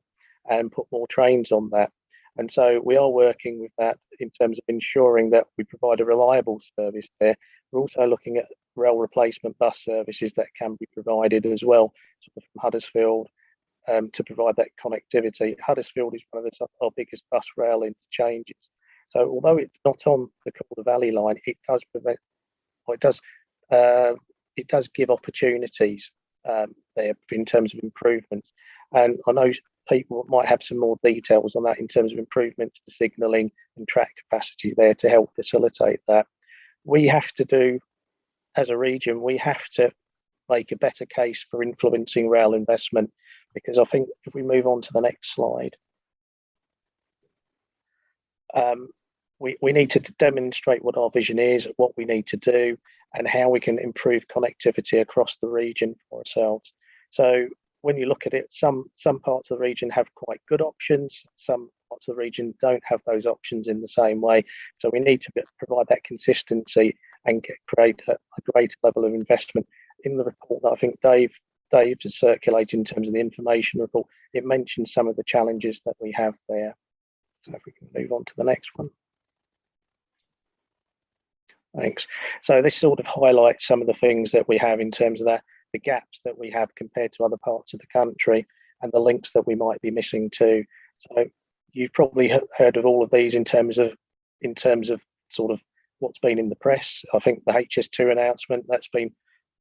Speaker 5: and put more trains on that. And so we are working with that in terms of ensuring that we provide a reliable service there. We're also looking at rail replacement bus services that can be provided as well, sort of from Huddersfield, to provide that connectivity. Huddersfield is one of our biggest bus rail interchanges. So although it's not on the Calder Valley line, it does give opportunities there in terms of improvements. And I know people might have some more details on that in terms of improvements to signalling and track capacity there to help facilitate that. We have to do, as a region, we have to make a better case for influencing rail investment, because I think if we move on to the next slide, we need to demonstrate what our vision is, what we need to do, and how we can improve connectivity across the region for ourselves. So when you look at it, some parts of the region have quite good options, some parts of the region don't have those options in the same way. So we need to provide that consistency and create a greater level of investment. In the report that I think Dave has circulated in terms of the information report, it mentions some of the challenges that we have there. So if we can move on to the next one. Thanks. So this sort of highlights some of the things that we have in terms of the gaps that we have compared to other parts of the country, and the links that we might be missing too. So you've probably heard of all of these in terms of sort of what's been in the press. I think the HS2 announcement, that's been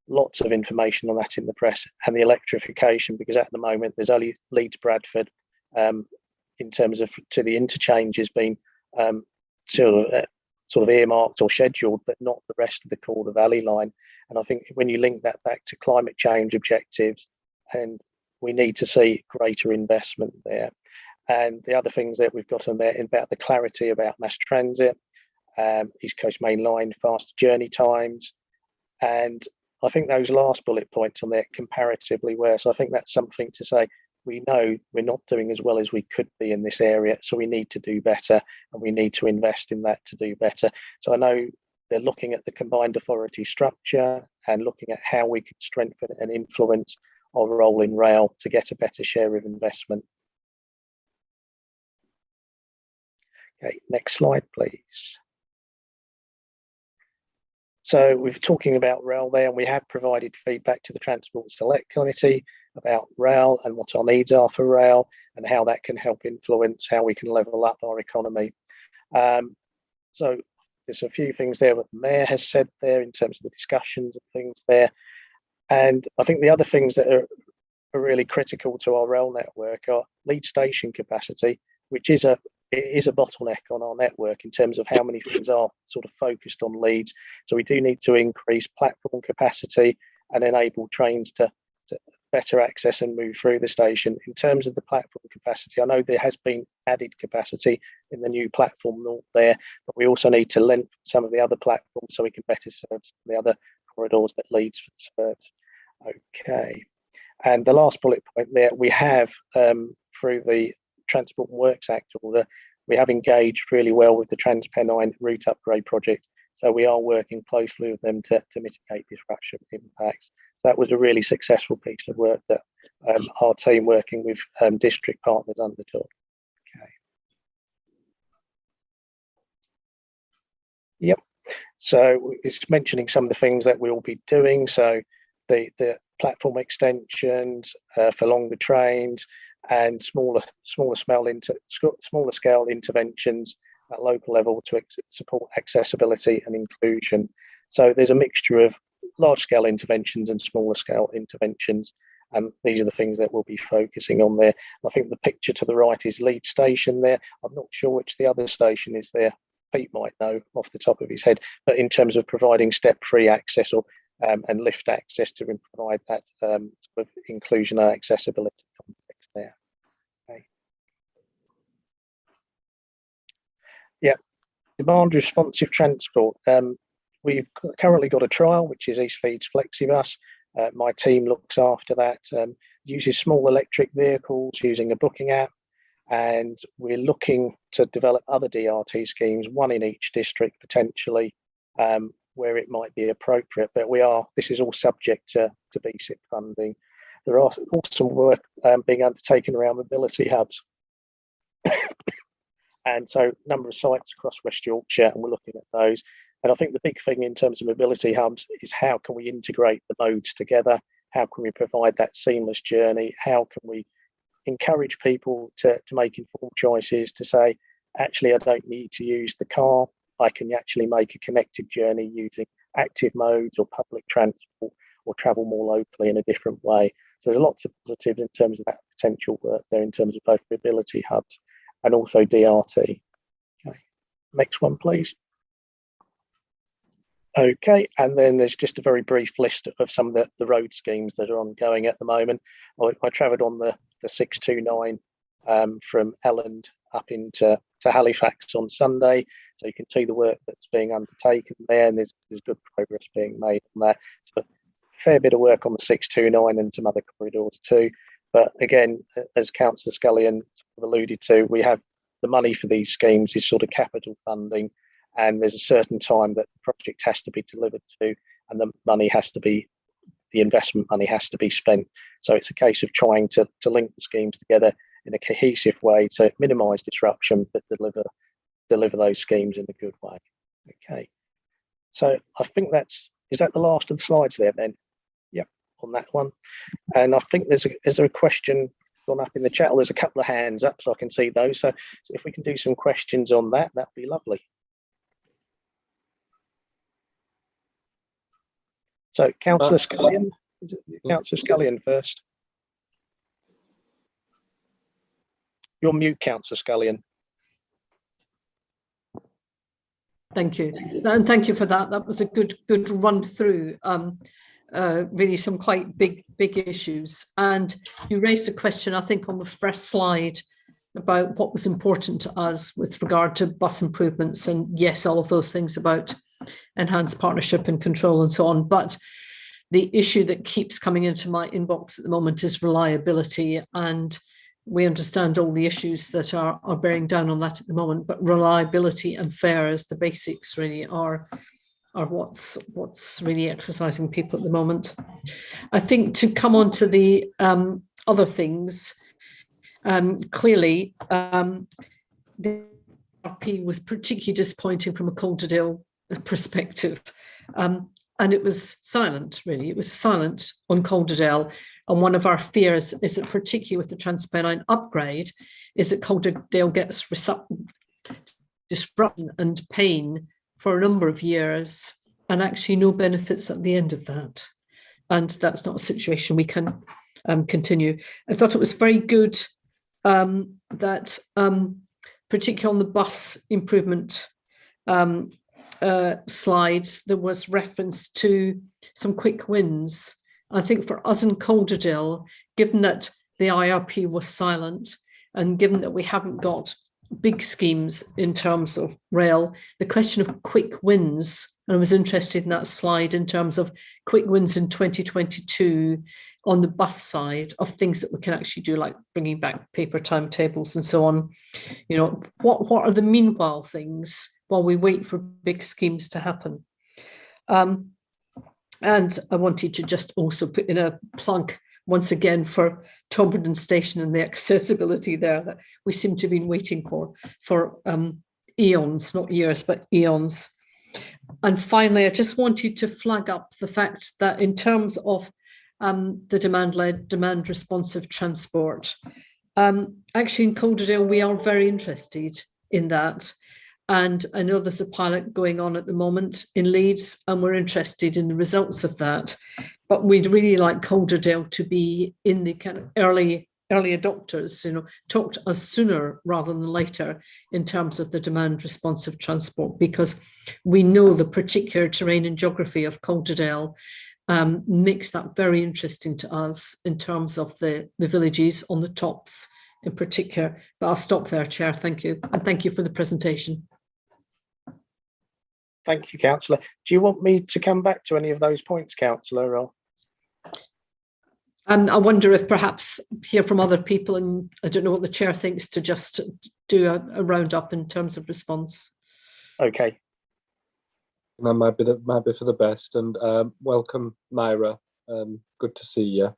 Speaker 5: lots of information on that in the press, and the electrification, because at the moment there's only Leeds Bradford in terms of to the interchange has been sort of earmarked or scheduled, but not the rest of the Calder Valley line. And I think when you link that back to climate change objectives, and we need to see greater investment there. And the other things that we've got on there about the clarity about mass transit, East Coast Main Line, faster journey times. And I think those last bullet points on there comparatively worse. So I think that's something to say. We know we're not doing as well as we could be in this area, so we need to do better, and we need to invest in that to do better. So I know they're looking at the combined authority structure and looking at how we can strengthen and influence our role in rail to get a better share of investment. Okay, next slide, please. So we're talking about rail there, and we have provided feedback to the Transport Select Committee about rail and what our needs are for rail and how that can help influence how we can level up our economy. So there's a few things there that the Mayor has said there in terms of the discussions and things there. And I think the other things that are really critical to our rail network are Leeds station capacity, which is a bottleneck on our network in terms of how many things are sort of focused on Leeds. So we do need to increase platform capacity and enable trains to better access and move through the station. In terms of the platform capacity, I know there has been added capacity in the new platform north there, but we also need to lengthen some of the other platforms so we can better serve the other corridors that Leeds serves. Okay, and the last bullet point there, we have through the Transport and Works Act order, we have engaged really well with the TransPennine route upgrade project. So we are working closely with them to mitigate disruption impacts. That was a really successful piece of work that our team working with district partners undertook. Okay. Yep. So it's mentioning some of the things that we'll be doing. So the platform extensions for longer trains and smaller scale interventions at local level to support accessibility and inclusion. So there's a mixture of large scale interventions and smaller scale interventions, and these are the things that we'll be focusing on there. I think the picture to the right is Leeds Station there. I'm not sure which the other station is there. Pete might know off the top of his head, but in terms of providing step-free access or and lift access to provide that sort of inclusion and accessibility context there. Demand responsive transport. We've currently got a trial, which is Eastfeed's FlexiBus. My team looks after that, uses small electric vehicles using a booking app. And we're looking to develop other DRT schemes, one in each district potentially, where it might be appropriate. But this is all subject to BSIP funding. There are also work being undertaken around mobility hubs. And so a number of sites across West Yorkshire, and we're looking at those. And I think the big thing in terms of mobility hubs is how can we integrate the modes together? How can we provide that seamless journey? How can we encourage people to make informed choices, to say, actually, I don't need to use the car. I can actually make a connected journey using active modes or public transport, or travel more locally in a different way. So there's lots of positives in terms of that potential work there in terms of both mobility hubs and also DRT. Okay, next one, please. Okay, and then there's just a very brief list of some of the road schemes that are ongoing at the moment. I travelled on the 629 from Elland up into Halifax on Sunday, so you can see the work that's being undertaken there, and there's good progress being made on that. So a fair bit of work on the 629 and some other corridors too. But again, as Councillor Scullion alluded to, we have the money for these schemes is sort of capital funding, and there's a certain time that the project has to be delivered to, and the investment money has to be spent. So it's a case of trying to link the schemes together in a cohesive way to minimise disruption, but deliver those schemes in a good way. Okay, so I think is that the last of the slides there then? Yep, on that one. And I think is there a question gone up in the chat? Well, there's a couple of hands up, so I can see those. So if we can do some questions on that'd be lovely. So Councillor Scullion, is it Councillor Scullion first? You're mute, Councillor Scullion.
Speaker 8: Thank you, and thank you for that. That was a good run through. Really, some quite big issues. And you raised a question, I think, on the first slide about what was important to us with regard to bus improvements, and yes, all of those things about enhanced partnership and control and so on. But the issue that keeps coming into my inbox at the moment is reliability, and we understand all the issues that are bearing down on that at the moment, but reliability and fares, the basics really are what's really exercising people at the moment. I think to come on to the other things, clearly the RP was particularly disappointing from a Calderdale perspective, and it was silent, really. It was silent on Calderdale. And one of our fears is that, particularly with the Transpennine upgrade, is that Calderdale gets disruption and pain for a number of years, and actually no benefits at the end of that. And that's not a situation we can continue. I thought it was very good that, particularly on the bus improvement slides, there was reference to some quick wins. I think for us in Calderdale, given that the IRP was silent, and given that we haven't got big schemes in terms of rail, the question of quick wins, and I was interested in that slide in terms of quick wins in 2022 on the bus side of things that we can actually do, like bringing back paper timetables and so on. You know, what are the meanwhile things while we wait for big schemes to happen? And I wanted to just also put in a plug once again for Toberdon Station and the accessibility there that we seem to have been waiting for eons, not years, but eons. And finally, I just wanted to flag up the fact that in terms of the demand-led, demand-responsive transport, actually in Calderdale, we are very interested in that. And I know there's a pilot going on at the moment in Leeds, and we're interested in the results of that. But we'd really like Calderdale to be in the kind of early adopters, you know, talk to us sooner rather than later in terms of the demand responsive transport, because we know the particular terrain and geography of Calderdale makes that very interesting to us in terms of the villages on the tops in particular. But I'll stop there, Chair. Thank you. And thank you for the presentation.
Speaker 5: Thank you, Councillor. Do you want me to come back to any of those points, Councillor? Or?
Speaker 8: I wonder if perhaps hear from other people, and I don't know what the chair thinks, to just do a roundup in terms of response.
Speaker 5: Okay.
Speaker 1: That might be for the best. And welcome, Myra. Good to see you.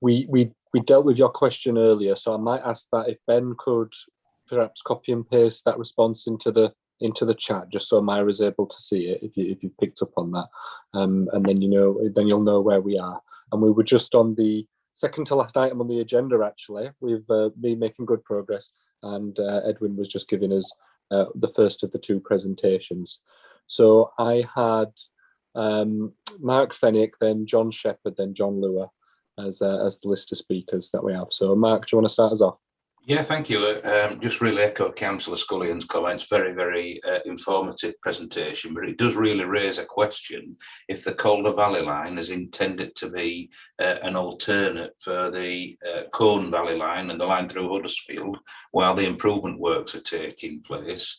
Speaker 1: We dealt with your question earlier, so I might ask that if Ben could perhaps copy and paste that response into the chat, just so Myra's able to see it if you picked up on that, and then you'll know where we are. And we were just on the second to last item on the agenda. Actually, we've been making good progress, and Edwin was just giving us the first of the two presentations. So I had Mark Fenwick, then John Shepherd, then John Lewis as the list of speakers that we have. So Mark, do you want to start us off?
Speaker 7: Yeah, thank you. Just really echo Councillor Scullion's comments. Very, very informative presentation, but it does really raise a question if the Calder Valley line is intended to be an alternate for the Colne Valley line and the line through Huddersfield while the improvement works are taking place.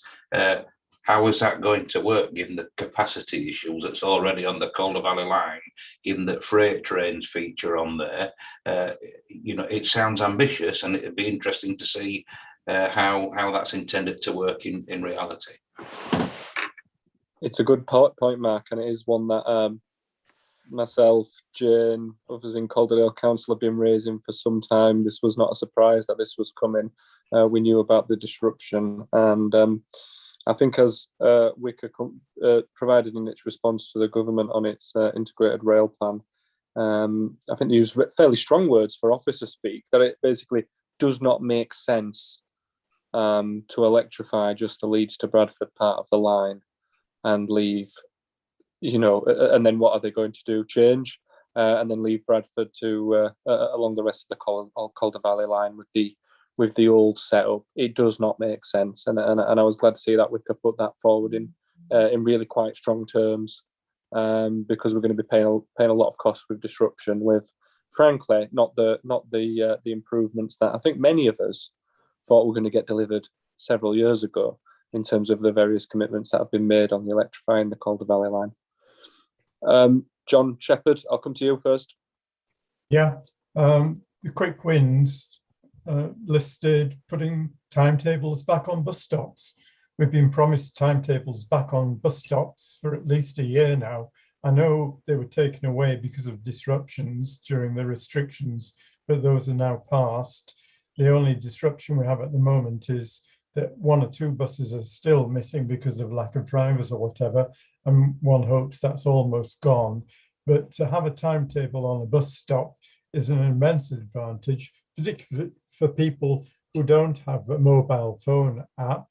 Speaker 7: How is that going to work, given the capacity issues that's already on the Calder Valley line, given that freight trains feature on there? It sounds ambitious, and it'd be interesting to see how that's intended to work in reality.
Speaker 1: It's a good point, Mark, and it is one that myself, Jane, others in Calderdale Council have been raising for some time. This was not a surprise that this was coming. We knew about the disruption, and I think as WICA provided in its response to the government on its integrated rail plan, I think they used fairly strong words for officer speak, that it basically does not make sense to electrify just the Leeds to Bradford part of the line and leave, and then what are they going to do? Change and then leave Bradford to along the rest of the Calder Valley line with the old setup. It does not make sense, and I was glad to see that we could put that forward in really quite strong terms, because we're going to be paying a lot of costs with disruption, with frankly not the improvements that I think many of us thought were going to get delivered several years ago in terms of the various commitments that have been made on the electrifying the Calder Valley line. John Shepherd, I'll come to you first.
Speaker 4: Yeah, the quick wins. Listed putting timetables back on bus stops. We've been promised timetables back on bus stops for at least a year now. I know they were taken away because of disruptions during the restrictions, but those are now past. The only disruption we have at the moment is that one or two buses are still missing because of lack of drivers or whatever, and one hopes that's almost gone. But to have a timetable on a bus stop is an immense advantage, particularly for people who don't have a mobile phone app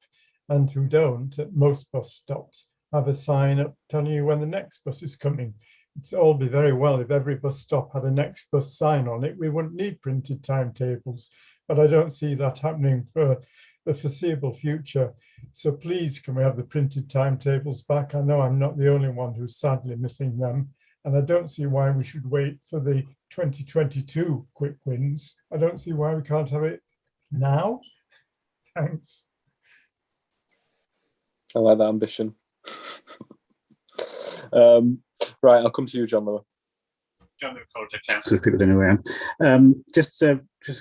Speaker 4: and who don't, at most bus stops, have a sign up telling you when the next bus is coming. It'd all be very well if every bus stop had a next bus sign on it. We wouldn't need printed timetables, but I don't see that happening for the foreseeable future. So please, can we have the printed timetables back? I know I'm not the only one who's sadly missing them, and I don't see why we should wait for the 2022 quick wins. I don't see why we can't have it now. Thanks.
Speaker 1: I like that ambition. Right, I'll come to you, John Lewis.
Speaker 10: John Lewis, College Council, if people don't know where I am. Just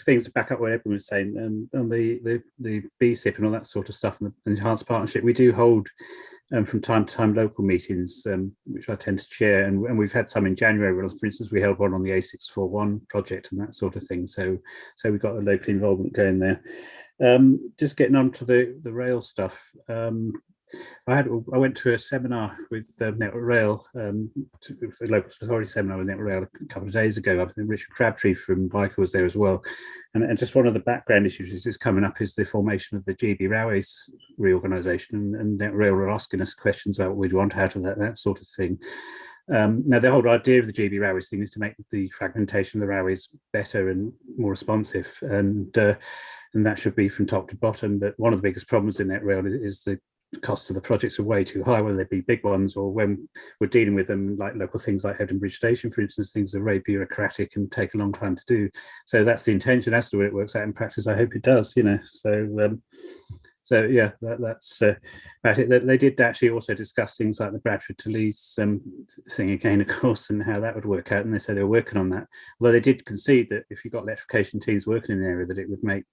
Speaker 10: things to back up what everyone was saying, on the BSIP and all that sort of stuff, and the enhanced partnership. We do hold from time to time local meetings, which I tend to chair, and we've had some in January. For instance, we held one on the A641 project and that sort of thing. So we've got the local involvement going there. Just getting on to the rail stuff. I went to a seminar with Network Rail, a local authority seminar with Network Rail a couple of days ago. I think Richard Crabtree from BICA was there as well. And just one of the background issues that's coming up is the formation of the GB Railways reorganisation, and Network Rail were asking us questions about what we'd want out of that sort of thing. Now, the whole idea of the GB Railways thing is to make the fragmentation of the railways better and more responsive, and that should be from top to bottom. But one of the biggest problems in Network Rail is the costs of the projects are way too high, whether they be big ones or when we're dealing with them, like local things like Hebden Bridge Station, for instance, things are very bureaucratic and take a long time to do. So that's the intention. As to where it works out in practice, I hope it does, So So yeah, that's about it. They did actually also discuss things like the Bradford to Leeds thing again, of course, and how that would work out. And they said they were working on that. Although they did concede that if you've got electrification teams working in an area, that it would make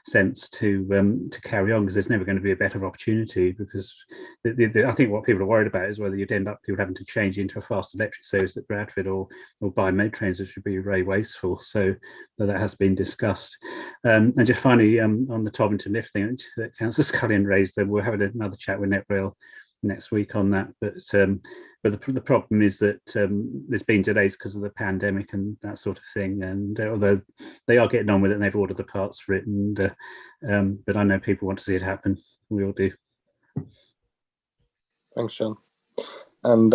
Speaker 10: sense to carry on, because there's never going to be a better opportunity. Because I think what people are worried about is whether you'd end up people having to change into a fast electric service at Bradford or buy med trains, which would be very wasteful. So that has been discussed. And just finally, on the Tobington lift thing that Councillor Scullion raised, we're having another chat with NetRail next week on that. But the problem is that there's been delays because of the pandemic and that sort of thing. And although they are getting on with it and they've ordered the parts for it, and but I know people want to see it happen. We all do.
Speaker 1: Thanks, Sean. And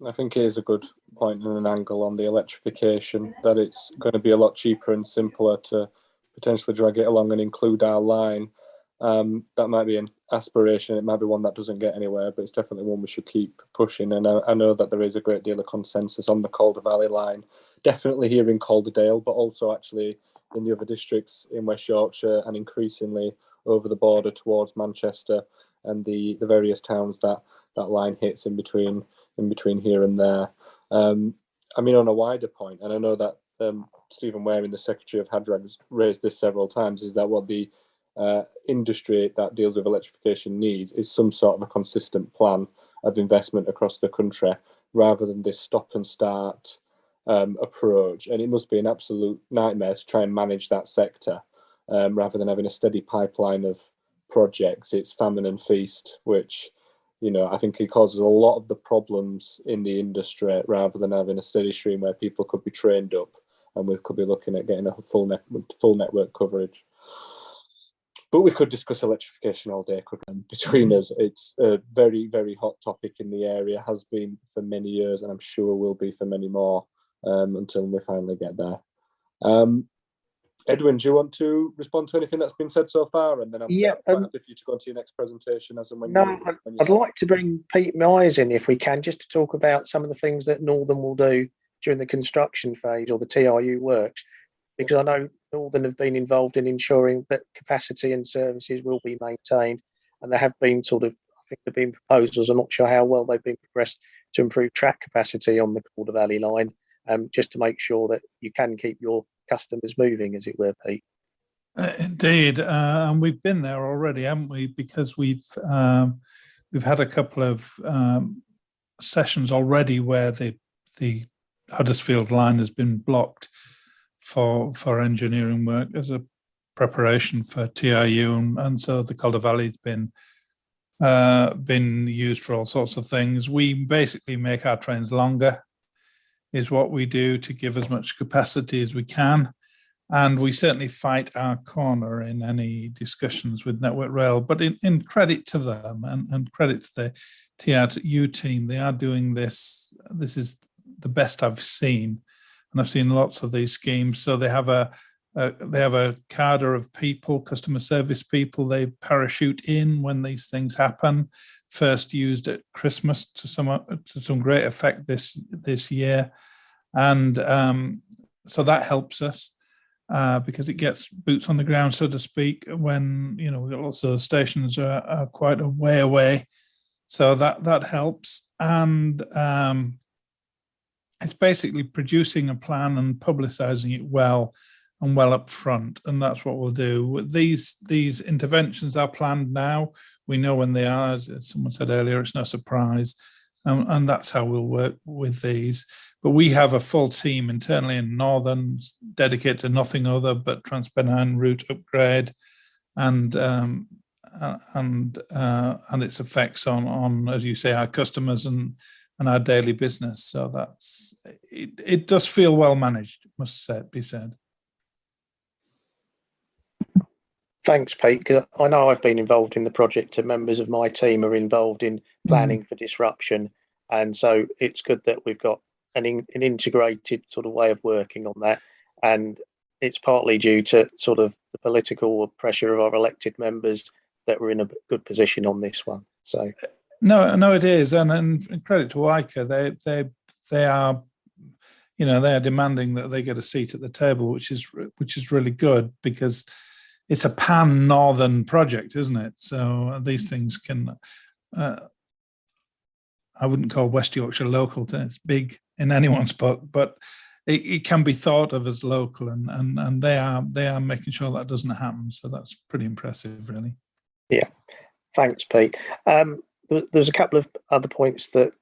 Speaker 1: I think it is a good point and an angle on the electrification, that it's going to be a lot cheaper and simpler to potentially drag it along and include our line. That might be an aspiration. It might be one that doesn't get anywhere, but it's definitely one we should keep pushing. And I know that there is a great deal of consensus on the Calder Valley line, definitely here in Calderdale, but also actually in the other districts in West Yorkshire, and increasingly over the border towards Manchester and the various towns that line hits in between here and there. I mean, on a wider point, and I know that Stephen Waring, the Secretary of HADRAG, has raised this several times, is that what the industry that deals with electrification needs is some sort of a consistent plan of investment across the country, rather than this stop and start approach. And it must be an absolute nightmare to try and manage that sector, rather than having a steady pipeline of projects. It's famine and feast, which, you know, I think it causes a lot of the problems in the industry, rather than having a steady stream where people could be trained up, and we could be looking at getting a full network coverage. But we could discuss electrification all day, couldn't we? Between us, it's a very, very hot topic in the area, has been for many years, and I'm sure will be for many more, until we finally get there. Edwin, do you want to respond to anything that's been said so far? And then I'm quite happy for you to go on to your next presentation as and when.
Speaker 5: I'd like to bring Pete Myers in, if we can, just to talk about some of the things that Northern will do during the construction phase or the TRU works, because I know Northern have been involved in ensuring that capacity and services will be maintained, and there have been I think there have been proposals, I'm not sure how well they've been progressed, to improve track capacity on the Calder Valley line, just to make sure that you can keep your customers moving, as it were, Pete.
Speaker 9: Indeed, and we've been there already, haven't we? Because we've had a couple of sessions already where the Huddersfield line has been blocked for engineering work as a preparation for TRU, and so the Calder Valley's been used for all sorts of things. We basically make our trains longer, is what we do, to give as much capacity as we can. And we certainly fight our corner in any discussions with Network Rail. But in credit to them and credit to the TRU team, they are doing this. This is the best I've seen. And I've seen lots of these schemes. So they have a cadre of people, customer service people. They parachute in when these things happen. First used at Christmas to some great effect this year, and so that helps us because it gets boots on the ground, so to speak. When also stations are quite a way away, so that helps, and it's basically producing a plan and publicising it well and well up front, and that's what we'll do. These interventions are planned now. We know when they are. As someone said earlier, it's no surprise, and that's how we'll work with these. But we have a full team internally in Northern dedicated to nothing other but Transpennine route upgrade, and its effects on, as you say, our customers and our daily business. So that's it. It does feel well managed, must be said.
Speaker 5: Thanks, Pete, because I know I've been involved in the project and members of my team are involved in planning for disruption. And so it's good that we've got an integrated sort of way of working on that. And it's partly due to sort of the political pressure of our elected members that we're in a good position on this one. So
Speaker 9: no, it is. And credit to ICA, they are, they are demanding that they get a seat at the table, which is really good, because it's a pan northern project, isn't it? So these things can, I wouldn't call West Yorkshire local. It's big in anyone's book, but it can be thought of as local, and they are making sure that doesn't happen. So that's pretty impressive, really.
Speaker 5: Yeah, thanks, Pete. There's a couple of other points that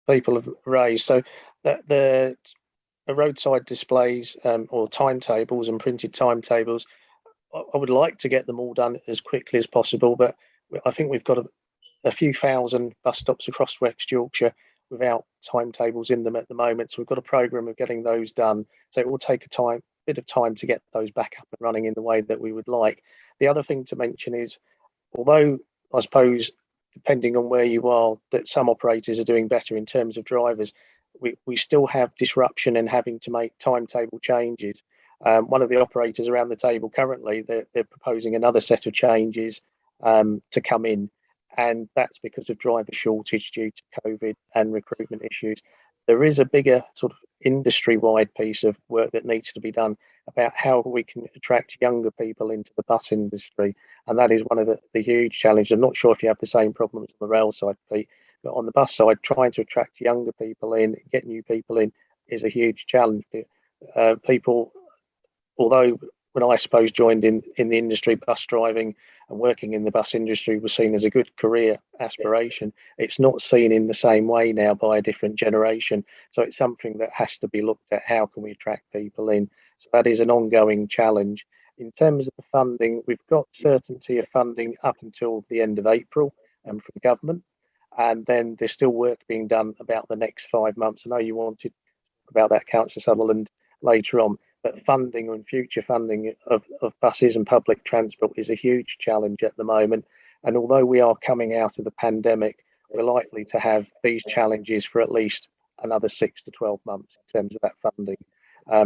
Speaker 5: people have raised. So the roadside displays or timetables and printed timetables, I would like to get them all done as quickly as possible, but I think we've got a few thousand bus stops across West Yorkshire without timetables in them at the moment. So we've got a programme of getting those done. So it will take a bit of time to get those back up and running in the way that we would like. The other thing to mention is, although I suppose, depending on where you are, that some operators are doing better in terms of drivers, we still have disruption and having to make timetable changes. One of the operators around the table currently, they're proposing another set of changes to come in. And that's because of driver shortage due to COVID and recruitment issues. There is a bigger sort of industry-wide piece of work that needs to be done about how we can attract younger people into the bus industry. And that is one of the huge challenges. I'm not sure if you have the same problems on the rail side, Pete, but on the bus side, trying to attract younger people in, get new people in is a huge challenge. People, although when I suppose joined in the industry, bus driving and working in the bus industry was seen as a good career aspiration, it's not seen in the same way now by a different generation. So it's something that has to be looked at. How can we attract people in? So that is an ongoing challenge. In terms of the funding, we've got certainty of funding up until the end of April from the government. And then there's still work being done about the next 5 months. I know you wanted to talk about that, Councillor Sutherland, later on. But funding and future funding of buses and public transport is a huge challenge at the moment. And although we are coming out of the pandemic, we're likely to have these challenges for at least another 6 to 12 months in terms of that funding.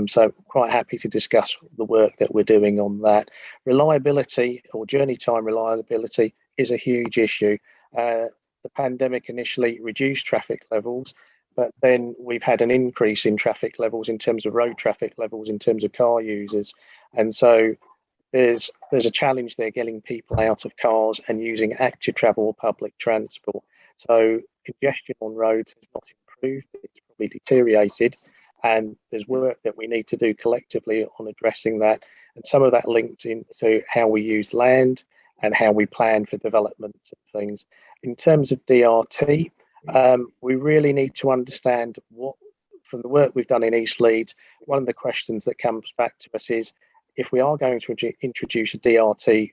Speaker 5: So quite happy to discuss the work that we're doing on that. Reliability or journey time reliability is a huge issue. The pandemic initially reduced traffic levels, but then we've had an increase in traffic levels in terms of road traffic levels, in terms of car users. And so there's a challenge there getting people out of cars and using active travel or public transport. So congestion on roads has not improved, it's probably deteriorated. And there's work that we need to do collectively on addressing that. And some of that links into how we use land and how we plan for development and things. In terms of DRT, we really need to understand what, from the work we've done in East Leeds, one of the questions that comes back to us is, if we are going to introduce a DRT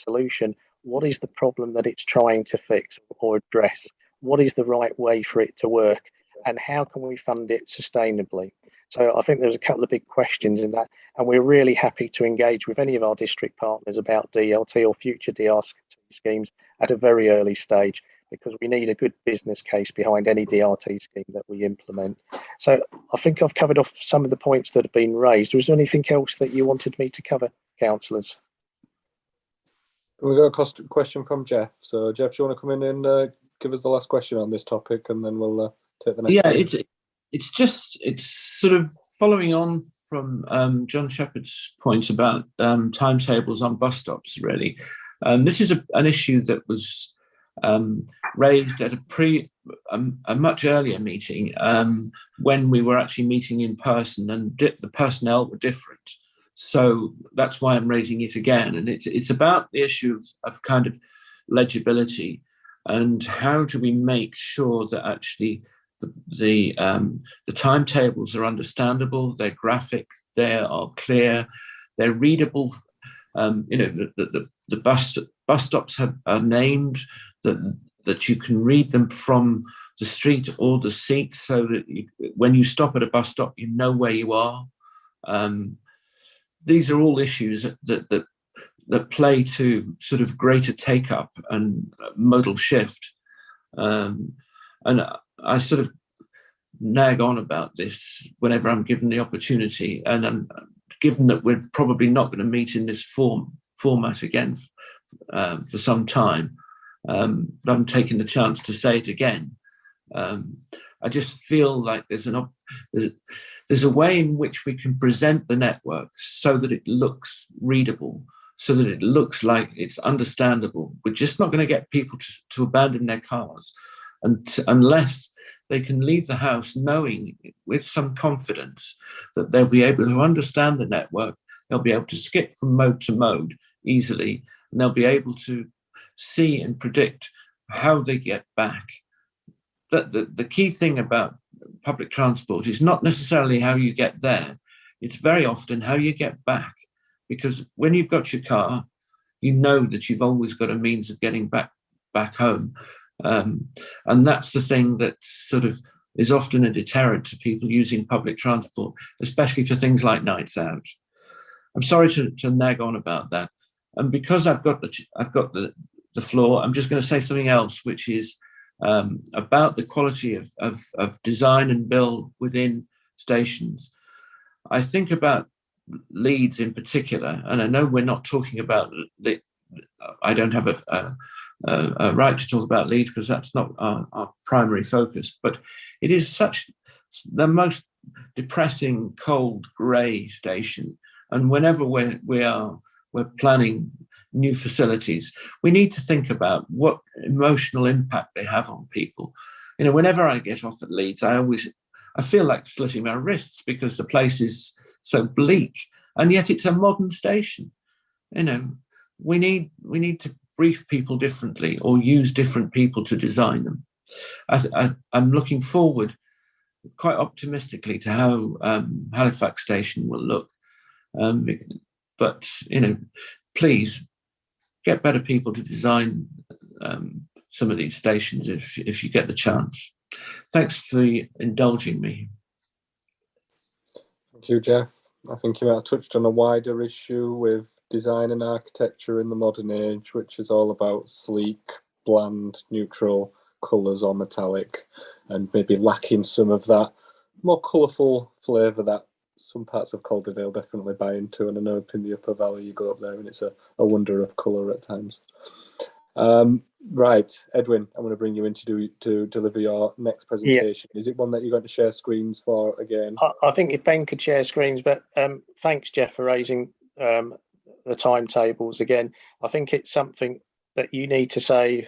Speaker 5: solution, what is the problem that it's trying to fix or address? What is the right way for it to work? And how can we fund it sustainably? So I think there's a couple of big questions in that, and we're really happy to engage with any of our district partners about DLT or future DRT schemes at a very early stage, because we need a good business case behind any DRT scheme that we implement. So I think I've covered off some of the points that have been raised. Was there anything else that you wanted me to cover, councillors?
Speaker 1: We've got a question from Jeff. So Jeff, do you want to come in and give us the last question on this topic, and then we'll take the next one?
Speaker 3: It's sort of following on from John Shepherd's point about timetables on bus stops, really. This is an issue that was raised at a much earlier meeting when we were actually meeting in person, and the personnel were different. So that's why I'm raising it again. And it's about the issue of kind of legibility, and how do we make sure that actually the timetables are understandable, they're graphic, they are clear, they're readable. The bus stops are named, that you can read them from the street or the seat, so that when you stop at a bus stop, you know where you are. These are all issues that play to sort of greater take-up and modal shift. And I sort of nag on about this whenever I'm given the opportunity, and given that we're probably not going to meet in this format again for some time, I'm taking the chance to say it again. I just feel like there's a way in which we can present the network so that it looks readable, so that it looks like it's understandable. We're just not going to get people to abandon their cars unless they can leave the house knowing with some confidence that they'll be able to understand the network, they'll be able to skip from mode to mode easily, and they'll be able to see and predict how they get back. The key thing about public transport is not necessarily how you get there, it's very often how you get back. Because when you've got your car, you know that you've always got a means of getting back home. And that's the thing that sort of is often a deterrent to people using public transport, especially for things like nights out. I'm sorry to nag on about that. And because I've got the floor, I'm just going to say something else, which is about the quality of design and build within stations. I think about Leeds in particular, and I know we're not talking about I don't have a right to talk about Leeds because that's not our primary focus, but it is the most depressing, cold, grey station. And whenever we're planning new facilities, we need to think about what emotional impact they have on people. You know, whenever I get off at Leeds, I feel like slitting my wrists because the place is so bleak, and yet it's a modern station. You know, we need to brief people differently or use different people to design them. I'm looking forward quite optimistically to how Halifax station will look. But, you know, please get better people to design some of these stations if you get the chance. Thanks for indulging me.
Speaker 1: Thank you, Jeff. I think you might have touched on a wider issue with design and architecture in the modern age, which is all about sleek, bland, neutral colours or metallic, and maybe lacking some of that more colourful flavour that some parts of Calderdale definitely buy into. And I know up in the Upper Valley you go up there and it's a wonder of colour at times. Right, Edwin, I'm going to bring you in to deliver your next presentation. Yeah. Is it one that you're going to share screens for again?
Speaker 5: I think if Ben could share screens, but thanks, Jeff, for raising the timetables again. I think it's something that you need to say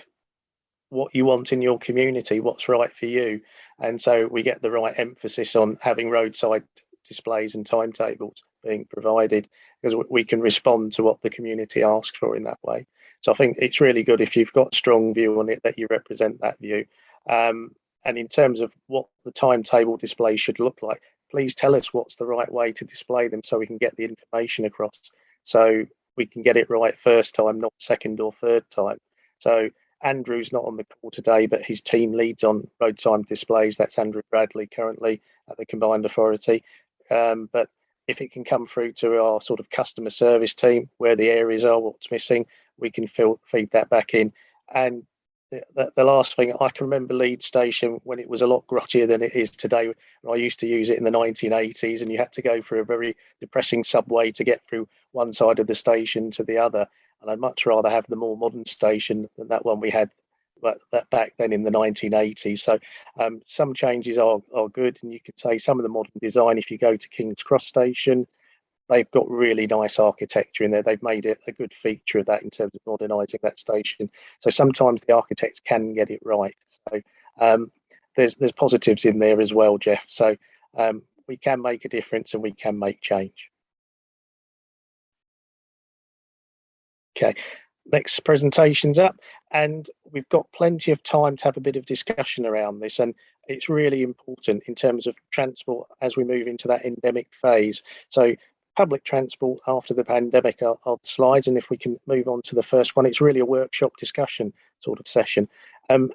Speaker 5: what you want in your community, what's right for you. And so we get the right emphasis on having roadside displays and timetables being provided, because we can respond to what the community asks for in that way. So I think it's really good if you've got a strong view on it that you represent that view. And in terms of what the timetable display should look like, please tell us what's the right way to display them so we can get the information across, so we can get it right first time, not second or third time. So Andrew's not on the call today, but his team leads on road time displays. That's Andrew Bradley currently at the Combined Authority. But if it can come through to our sort of customer service team, where the areas are, what's missing, we can feed that back in. And the last thing, I can remember Leeds Station when it was a lot grottier than it is today. I used to use it in the 1980s, and you had to go through a very depressing subway to get through one side of the station to the other. And I'd much rather have the more modern station than that one we had that back then in the 1980s. So some changes are good, and you could say some of the modern design, if you go to King's Cross Station, they've got really nice architecture in there. They've made it a good feature of that in terms of modernising that station. So sometimes the architects can get it right. So there's positives in there as well, Jeff. So we can make a difference and we can make change. Okay, next presentation's up, and we've got plenty of time to have a bit of discussion around this, and it's really important in terms of transport as we move into that endemic phase. So public transport after the pandemic are the slides, and if we can move on to the first one, it's really a workshop discussion sort of session.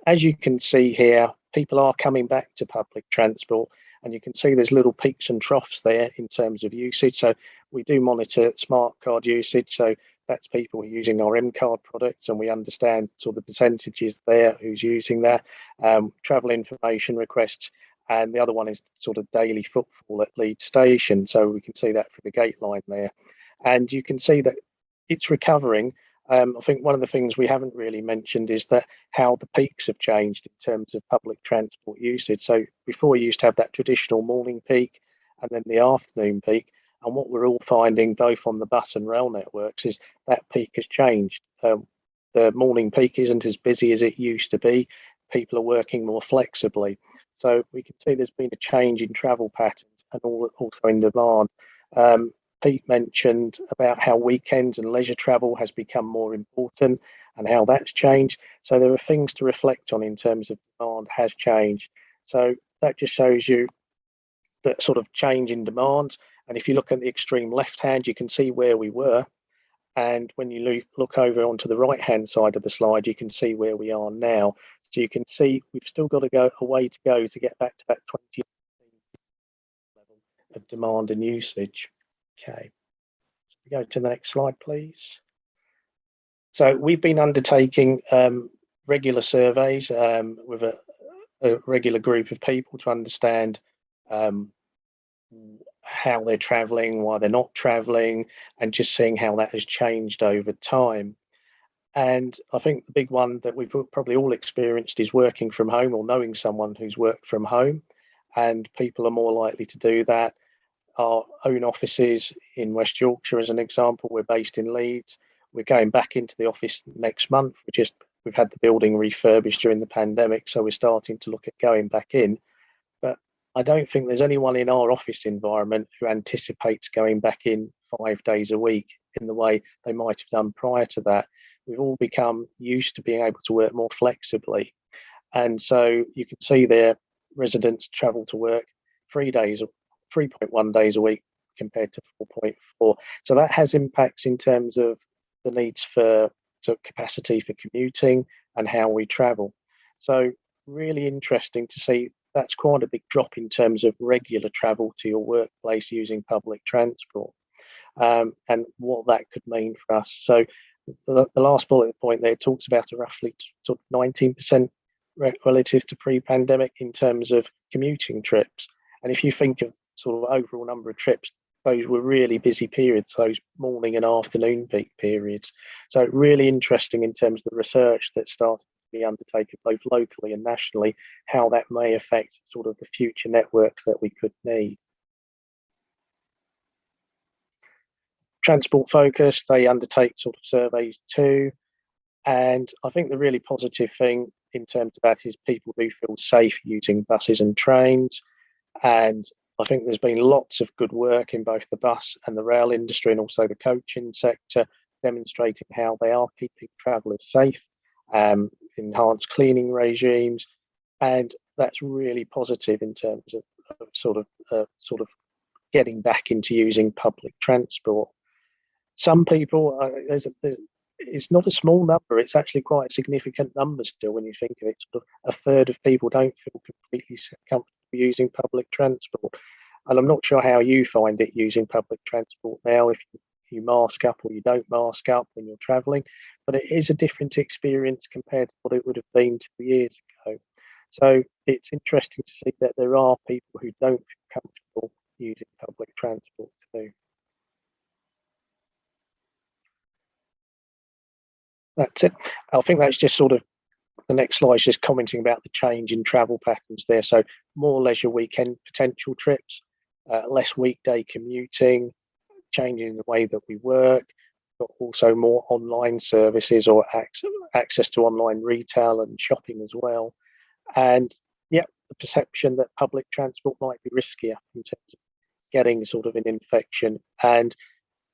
Speaker 5: As you can see here, people are coming back to public transport, and you can see there's little peaks and troughs there in terms of usage. So we do monitor smart card usage, so that's people using our M-card products, and we understand sort of the percentages there, who's using that, travel information requests, and the other one is sort of daily footfall at Leeds Station. So we can see that through the gate line there. And you can see that it's recovering. I think one of the things we haven't really mentioned is that how the peaks have changed in terms of public transport usage. So before you used to have that traditional morning peak and then the afternoon peak. And what we're all finding, both on the bus and rail networks, is that peak has changed. The morning peak isn't as busy as it used to be. People are working more flexibly. So we can see there's been a change in travel patterns and also in demand. Pete mentioned about how weekends and leisure travel has become more important and how that's changed. So there are things to reflect on in terms of demand has changed. So that just shows you that sort of change in demand. And if you look at the extreme left hand, you can see where we were. And when you look over onto the right hand side of the slide, you can see where we are now. So you can see we've still got to go a way to go to get back to that 20 level of demand and usage. Okay, so we go to the next slide, please. So we've been undertaking regular surveys with a regular group of people to understand how they're traveling, why they're not traveling, and just seeing how that has changed over time. And I think the big one that we've probably all experienced is working from home or knowing someone who's worked from home, and people are more likely to do that. Our own offices in West Yorkshire, as an example, we're based in Leeds. We're going back into the office next month. We've had the building refurbished during the pandemic, so we're starting to look at going back in. But I don't think there's anyone in our office environment who anticipates going back in 5 days a week in the way they might have done prior to that. We've all become used to being able to work more flexibly. And so you can see there, residents travel to work 3.1 days a week compared to 4.4. So that has impacts in terms of the needs for capacity for commuting and how we travel. So really interesting to see that's quite a big drop in terms of regular travel to your workplace using public transport, and what that could mean for us. So the last bullet point there talks about a roughly sort of 19% relative to pre-pandemic in terms of commuting trips. And if you think of sort of overall number of trips, those were really busy periods, those morning and afternoon peak periods. So really interesting in terms of the research that started to be undertaken both locally and nationally, how that may affect sort of the future networks that we could need. Transport Focus, they undertake sort of surveys too. And I think the really positive thing in terms of that is people do feel safe using buses and trains. And I think there's been lots of good work in both the bus and the rail industry and also the coaching sector, demonstrating how they are keeping travellers safe, enhanced cleaning regimes, and that's really positive in terms of sort of getting back into using public transport. Some people, it's not a small number, it's actually quite a significant number still when you think of it. Sort of a third of people don't feel completely comfortable using public transport. And I'm not sure how you find it using public transport now, if you mask up or you don't mask up when you're travelling, but it is a different experience compared to what it would have been 2 years ago. So it's interesting to see that there are people who don't feel comfortable using public transport too. That's it. I think that's just sort of the next slide is just commenting about the change in travel patterns there. So more leisure weekend potential trips, less weekday commuting, changing the way that we work, but also more online services or access to online retail and shopping as well. And yeah, the perception that public transport might be riskier in terms of getting sort of an infection. And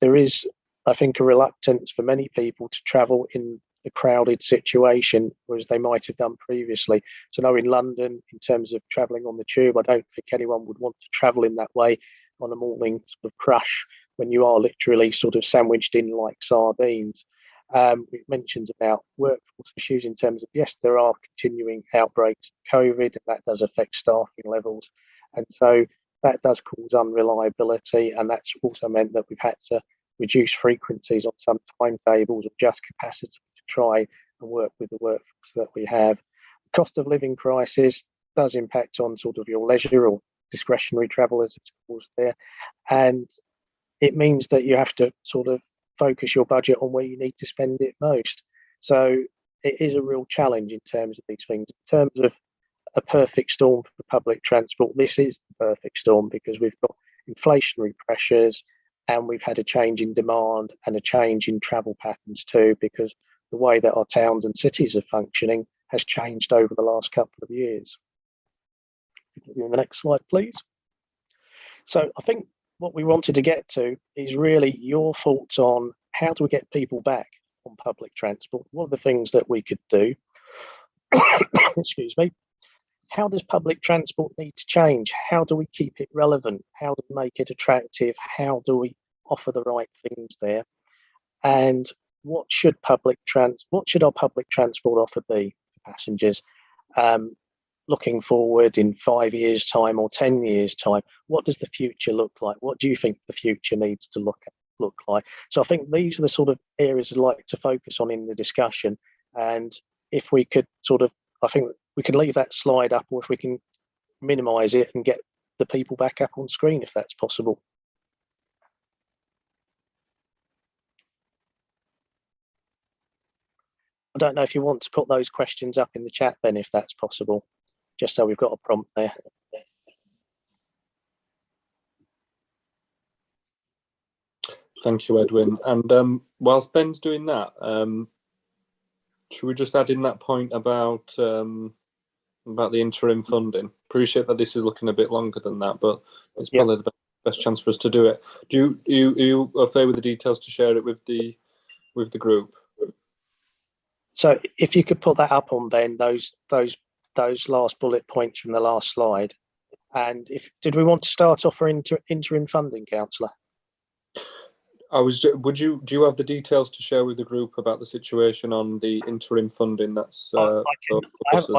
Speaker 5: there is, I think, a reluctance for many people to travel in a crowded situation, whereas they might have done previously. So now in London, in terms of travelling on the tube, I don't think anyone would want to travel in that way on a morning sort of crush when you are literally sort of sandwiched in like sardines. It mentions about workforce issues in terms of, yes, there are continuing outbreaks of COVID, and that does affect staffing levels. And so that does cause unreliability, and that's also meant that we've had to reduce frequencies on some timetables or just capacity to try and work with the workforce that we have. The cost of living crisis does impact on sort of your leisure or discretionary travel, as it's called there. And it means that you have to sort of focus your budget on where you need to spend it most. So it is a real challenge in terms of these things. In terms of a perfect storm for public transport, this is the perfect storm because we've got inflationary pressures, and we've had a change in demand and a change in travel patterns too, because the way that our towns and cities are functioning has changed over the last couple of years. The next slide, please. So I think what we wanted to get to is really your thoughts on how do we get people back on public transport? What are the things that we could do? Excuse me. How does public transport need to change? How do we keep it relevant? How do we make it attractive? How do we offer the right things there? And what should our public transport offer be for passengers? Looking forward in 5 years' time or 10 years' time, what does the future look like? What do you think the future needs to look like? So I think these are the sort of areas I'd like to focus on in the discussion. And if we could I think we can leave that slide up, or if we can minimize it and get the people back up on screen, if that's possible. I don't know if you want to put those questions up in the chat then, if that's possible, just so we've got a prompt there.
Speaker 1: Thank you, Edwin. And whilst Ben's doing that, should we just add in that point about the interim funding? Appreciate that this is looking a bit longer than that, but it's probably the best chance for us to do it. Do you okay with the details to share it with the group?
Speaker 5: So if you could put that up on Ben, those last bullet points from the last slide. And did we want to start off for interim funding, Councillor?
Speaker 1: Do you have the details to share with the group about the situation on the interim funding? That's
Speaker 5: I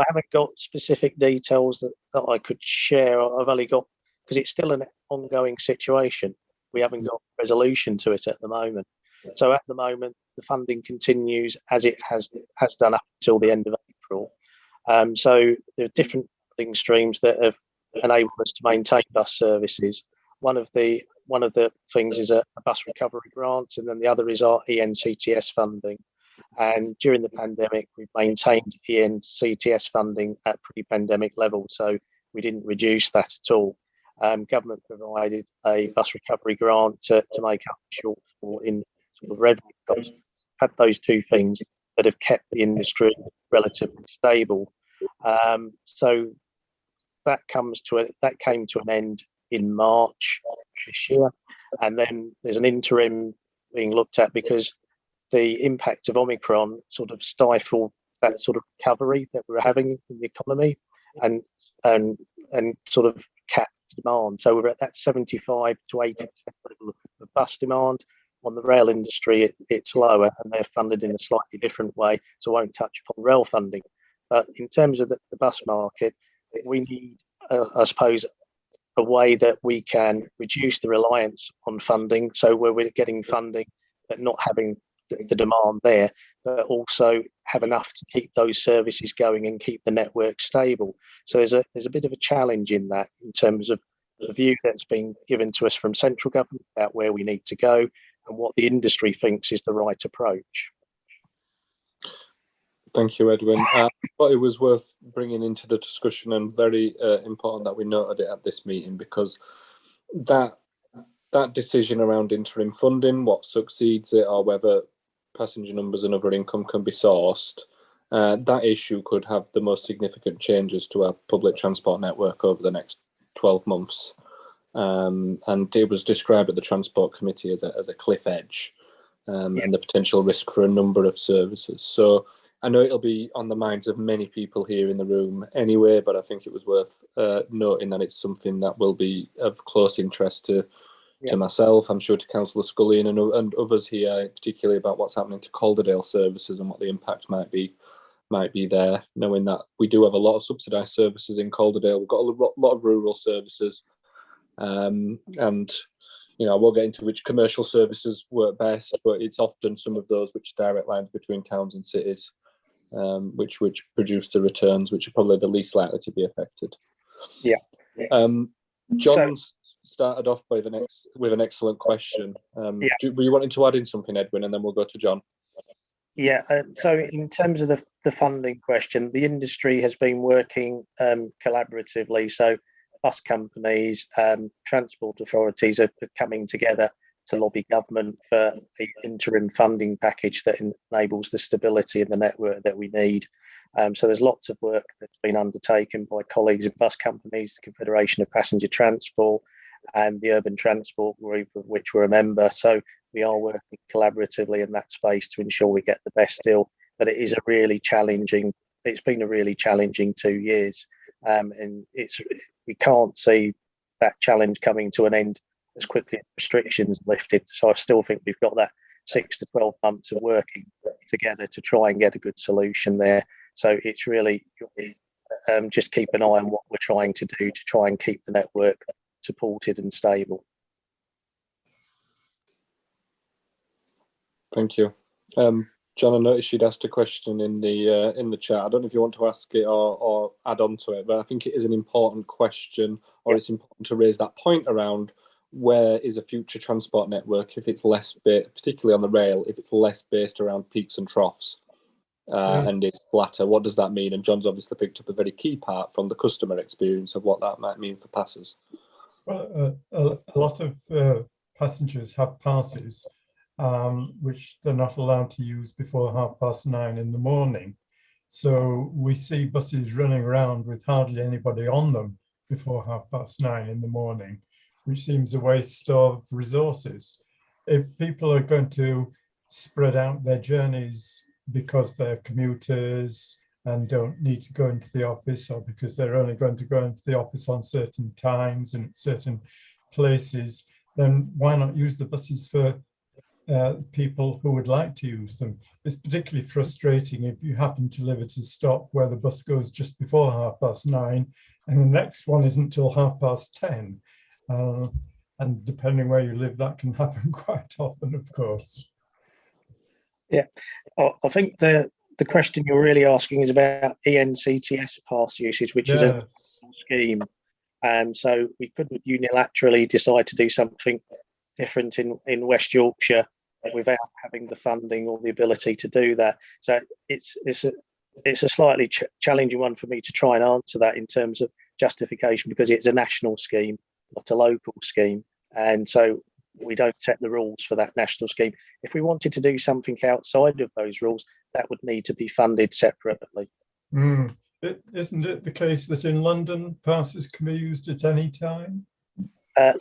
Speaker 5: haven't got specific details that I could share. I've only got, because it's still an ongoing situation. We haven't got a resolution to it at the moment. So at the moment, the funding continues as it has done up until the end of April. So there are different funding streams that have enabled us to maintain bus services. One of the things is a bus recovery grant, and then the other is our ENCTS funding. And during the pandemic, we've maintained ENCTS funding at pre-pandemic levels, so we didn't reduce that at all. Government provided a bus recovery grant to make up the shortfall in sort of revenue costs. Had those two things that have kept the industry relatively stable. So that came to an end in March this year, and then there's an interim being looked at because the impact of Omicron sort of stifled that sort of recovery that we're having in the economy, and sort of capped demand. So we're at that 75 to 80% level of bus demand. On the rail industry, it's lower, and they're funded in a slightly different way, so I won't touch upon rail funding. But in terms of the bus market, we need, I suppose, a way that we can reduce the reliance on funding, so where we're getting funding but not having the demand there, but also have enough to keep those services going and keep the network stable. So there's a bit of a challenge in that, in terms of the view that's been given to us from central government about where we need to go and what the industry thinks is the right approach.
Speaker 1: Thank you, Edwin. I thought it was worth bringing into the discussion, and very important that we noted it at this meeting, because that decision around interim funding, what succeeds it, or whether passenger numbers and other income can be sourced, that issue could have the most significant changes to our public transport network over the next 12 months. And it was described at the Transport Committee as a cliff edge, and the potential risk for a number of services. So I know it'll be on the minds of many people here in the room anyway, but I think it was worth noting that it's something that will be of close interest to myself, I'm sure to Councillor Scullion and others here, particularly about what's happening to Calderdale services and what the impact might be there, knowing that we do have a lot of subsidised services in Calderdale. We've got a lot of rural services, and you know, I won't get into which commercial services work best, but it's often some of those which are direct lines between towns and cities, which produce the returns, which are probably the least likely to be affected. John's started off with an excellent question. Were you wanting to add in something, Edwin, and then we'll go to John?
Speaker 5: So in terms of the funding question, the industry has been working collaboratively. So bus companies, transport authorities are coming together to lobby government for the interim funding package that enables the stability in the network that we need. So there's lots of work that's been undertaken by colleagues in bus companies, the Confederation of Passenger Transport, and the Urban Transport Group, of which we're a member. So we are working collaboratively in that space to ensure we get the best deal. But it is a really challenging, it's been a really challenging 2 years. And we can't see that challenge coming to an end as quickly as restrictions lifted. So I still think we've got that 6 to 12 months of working together to try and get a good solution there. So it's really just keep an eye on what we're trying to do to try and keep the network supported and stable.
Speaker 1: Thank you. John, I noticed you'd asked a question in the chat. I don't know if you want to ask it or add on to it, but I think it is an important question, or it's important to raise that point around where is a future transport network if it's less, particularly on the rail, if it's less based around peaks and troughs and it's flatter. What does that mean? And John's obviously picked up a very key part from the customer experience of what that might mean for passers.
Speaker 4: Well, a lot of passengers have passes which they're not allowed to use before 9:30 in the morning. So we see buses running around with hardly anybody on them before 9:30 in the morning, which seems a waste of resources. If people are going to spread out their journeys because they're commuters and don't need to go into the office, or because they're only going to go into the office on certain times and at certain places, then why not use the buses for people who would like to use them? It's particularly frustrating if you happen to live at a stop where the bus goes just before 9:30 and the next one isn't till 10:30. And depending where you live, that can happen quite often, of course.
Speaker 5: Yeah, I think the question you're really asking is about ENCTS pass usage, which is a scheme. So we couldn't unilaterally decide to do something different in West Yorkshire without having the funding or the ability to do that. So it's a slightly challenging one for me to try and answer that in terms of justification, because it's a national scheme, not a local scheme. And so we don't set the rules for that national scheme. If we wanted to do something outside of those rules, that would need to be funded separately.
Speaker 4: Isn't it the case that in London, passes can be used at any time?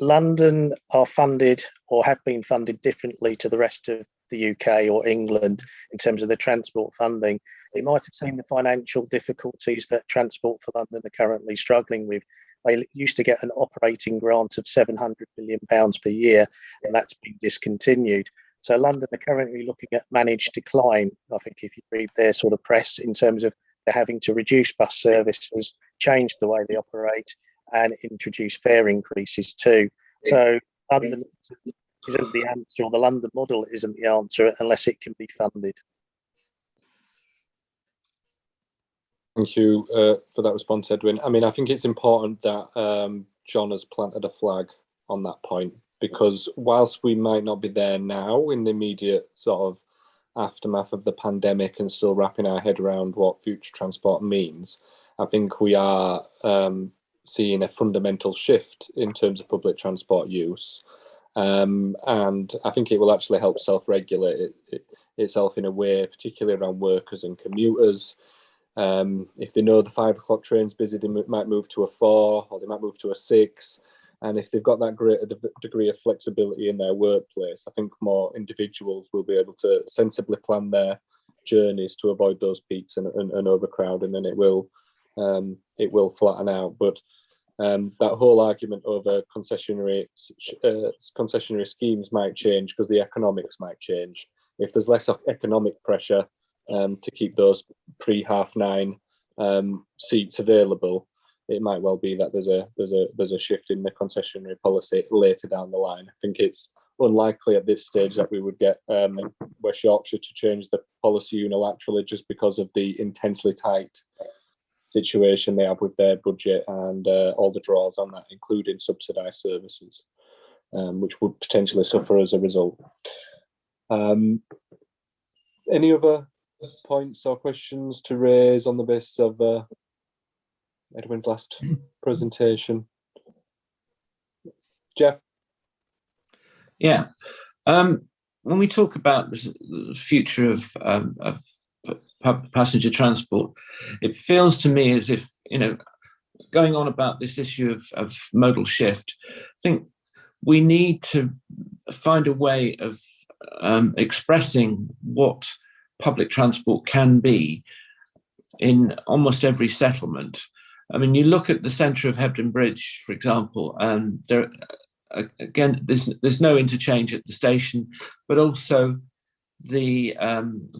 Speaker 5: London are funded or have been funded differently to the rest of the UK or England in terms of the transport funding. You might have seen the financial difficulties that Transport for London are currently struggling with. They used to get an operating grant of £700 million per year, and that's been discontinued. So London are currently looking at managed decline. I think if you read their sort of press, in terms of they're having to reduce bus services, change the way they operate, and introduce fare increases too. So London isn't the answer, or the London model isn't the answer unless it can be funded.
Speaker 1: Thank you for that response, Edwin. I mean, I think it's important that John has planted a flag on that point, because whilst we might not be there now in the immediate sort of aftermath of the pandemic and still wrapping our head around what future transport means, I think we are seeing a fundamental shift in terms of public transport use. And I think it will actually help self-regulate itself in a way, particularly around workers and commuters. If they know the 5 o'clock train's busy, they might move to a 4, or they might move to a 6. And if they've got that greater degree of flexibility in their workplace, I think more individuals will be able to sensibly plan their journeys to avoid those peaks and overcrowding, and it will flatten out. But that whole argument over concessionary schemes might change because the economics might change. If there's less economic pressure to keep those pre-9:30 seats available, it might well be that there's a shift in the concessionary policy later down the line. I think it's unlikely at this stage that we would get West Yorkshire to change the policy unilaterally, just because of the intensely tight situation they have with their budget and all the draws on that, including subsidised services, which would potentially suffer as a result. Any other points or questions to raise on the basis of Edwin's last presentation? Jeff?
Speaker 3: Yeah. When we talk about the future of passenger transport, it feels to me as if, going on about this issue of modal shift, I think we need to find a way of expressing what public transport can be in almost every settlement. I mean, you look at the centre of Hebden Bridge, for example, and there, again, there's no interchange at the station, but also the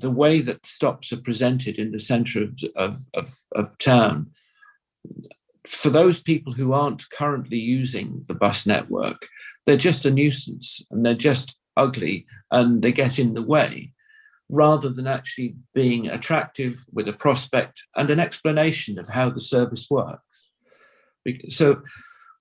Speaker 3: way that stops are presented in the centre of town. For those people who aren't currently using the bus network, they're just a nuisance and they're just ugly and they get in the way, rather than actually being attractive with a prospect and an explanation of how the service works. So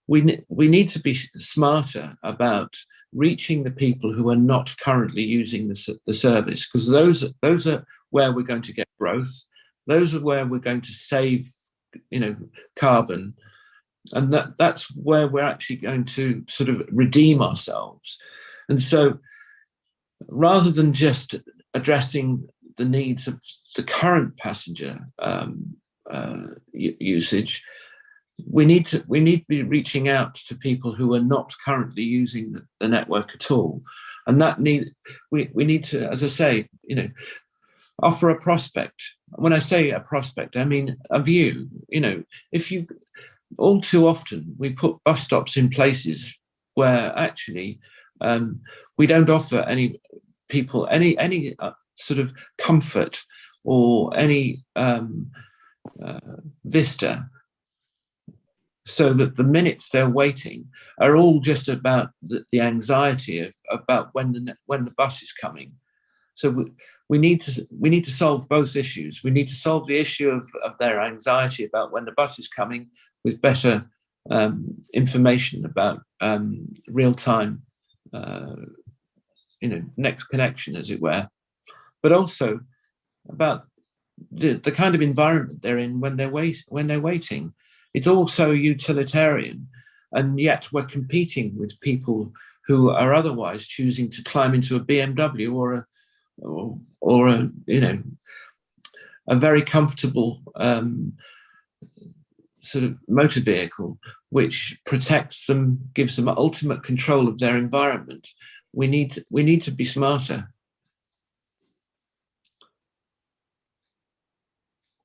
Speaker 3: we need to be smarter about reaching the people who are not currently using the service, because those are where we're going to get growth. Those are where we're going to save, carbon, and that's where we're actually going to sort of redeem ourselves. And so, rather than just addressing the needs of the current passenger usage, we need to be reaching out to people who are not currently using the network at all, and we need to, as I say, offer a prospect. When I say a prospect, I mean a view. If you, all too often we put bus stops in places where actually we don't offer any people any sort of comfort or any vista, so that the minutes they're waiting are all just about the anxiety about when the bus is coming. So we need to solve both issues. We need to solve the issue of their anxiety about when the bus is coming with better information about real-time next connection, as it were, but also about the kind of environment they're in when they're waiting. It's all so utilitarian, and yet we're competing with people who are otherwise choosing to climb into a BMW or a very comfortable sort of motor vehicle, which protects them, gives them ultimate control of their environment. We need to be smarter.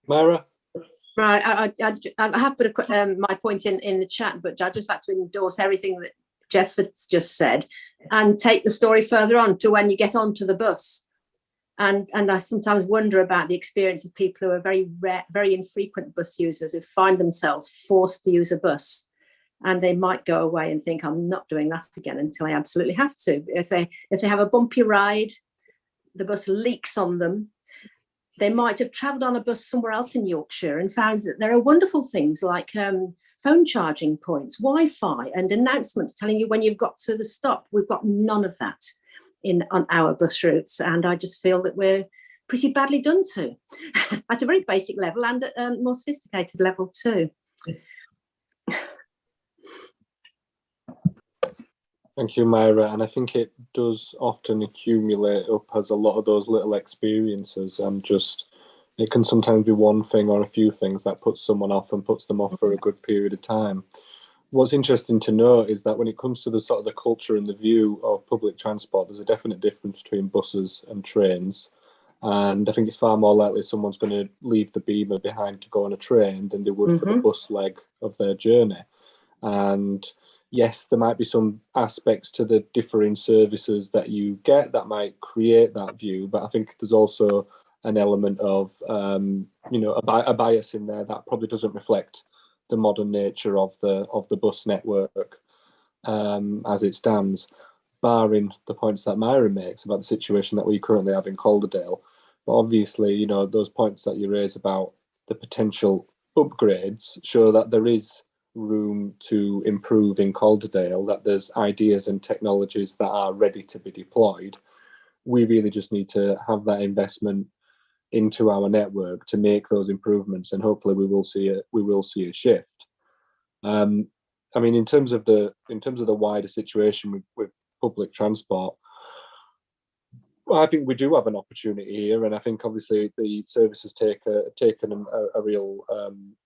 Speaker 1: Myra?
Speaker 11: Right, I have put my point in the chat, but I'd just like to endorse everything that Jeff has just said and take the story further on to when you get onto the bus. And I sometimes wonder about the experience of people who are very infrequent bus users, who find themselves forced to use a bus, and they might go away and think, I'm not doing that again until I absolutely have to. If they have a bumpy ride, the bus leaks on them, they might have travelled on a bus somewhere else in Yorkshire and found that there are wonderful things like phone charging points, Wi-Fi, and announcements telling you when you've got to the stop. We've got none of that on our bus routes, and I just feel that we're pretty badly done to at a very basic level and at a more sophisticated level too.
Speaker 1: Thank you, Myra. And I think it does often accumulate up as a lot of those little experiences, and it can sometimes be one thing or a few things that puts someone off and puts them off for a good period of time. What's interesting to note is that when it comes to the sort of the culture and the view of public transport, there's a definite difference between buses and trains. And I think it's far more likely someone's going to leave the beamer behind to go on a train than they would for the bus leg of their journey. And yes, there might be some aspects to the differing services that you get that might create that view, but I think there's also an element of a bias in there that probably doesn't reflect the modern nature of the bus network as it stands, barring the points that Myra makes about the situation that we currently have in Calderdale. But obviously, those points that you raise about the potential upgrades show that there is room to improve in Calderdale, that there's ideas and technologies that are ready to be deployed. We really just need to have that investment into our network to make those improvements, and hopefully we will see a shift. I mean, in terms of the wider situation with public transport. I think we do have an opportunity here, and I think obviously the service has taken a real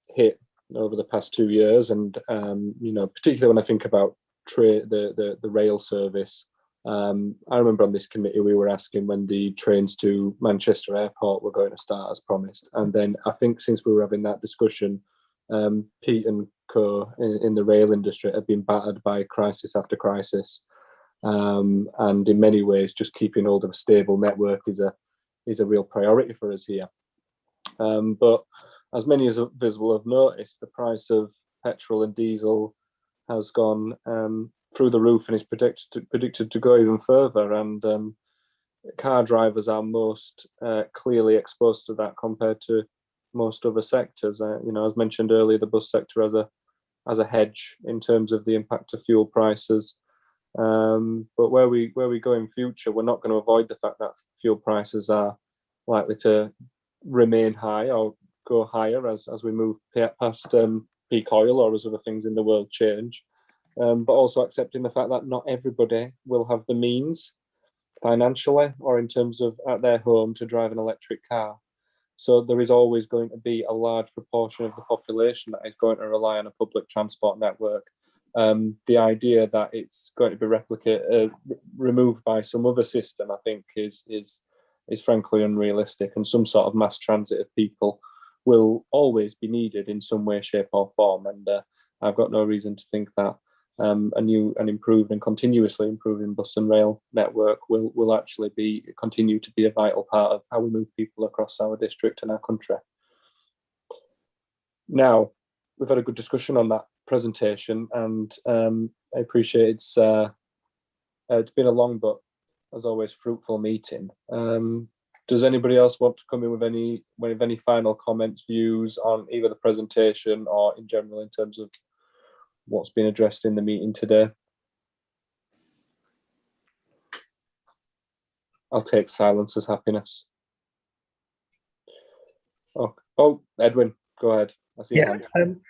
Speaker 1: hit over the past 2 years, and particularly when I think about the rail service. I remember on this committee we were asking when the trains to Manchester Airport were going to start as promised, and then I think since we were having that discussion, Pete and co in the rail industry have been battered by crisis after crisis. And in many ways, just keeping hold of a stable network is a real priority for us here. But as many of us will have noticed, the price of petrol and diesel has gone through the roof and is predicted to go even further. And car drivers are most clearly exposed to that compared to most other sectors. As mentioned earlier, the bus sector as a hedge in terms of the impact of fuel prices. But where we go in future, we're not going to avoid the fact that fuel prices are likely to remain high or go higher as we move past peak oil or as other things in the world change. But also accepting the fact that not everybody will have the means financially or in terms of at their home to drive an electric car. So there is always going to be a large proportion of the population that is going to rely on a public transport network. The idea that it's going to be removed by some other system, I think, is frankly unrealistic, and some sort of mass transit of people will always be needed in some way, shape, or form. And I've got no reason to think that a new and improved and continuously improving bus and rail network will actually continue to be a vital part of how we move people across our district and our country. Now, we've had a good discussion on that presentation, and I appreciate it's been a long but as always fruitful meeting. Does anybody else want to come in with any final comments, views on either the presentation or in general in terms of what's been addressed in the meeting today? I'll take silence as happiness. Oh, Edwin, go ahead. I see your hand.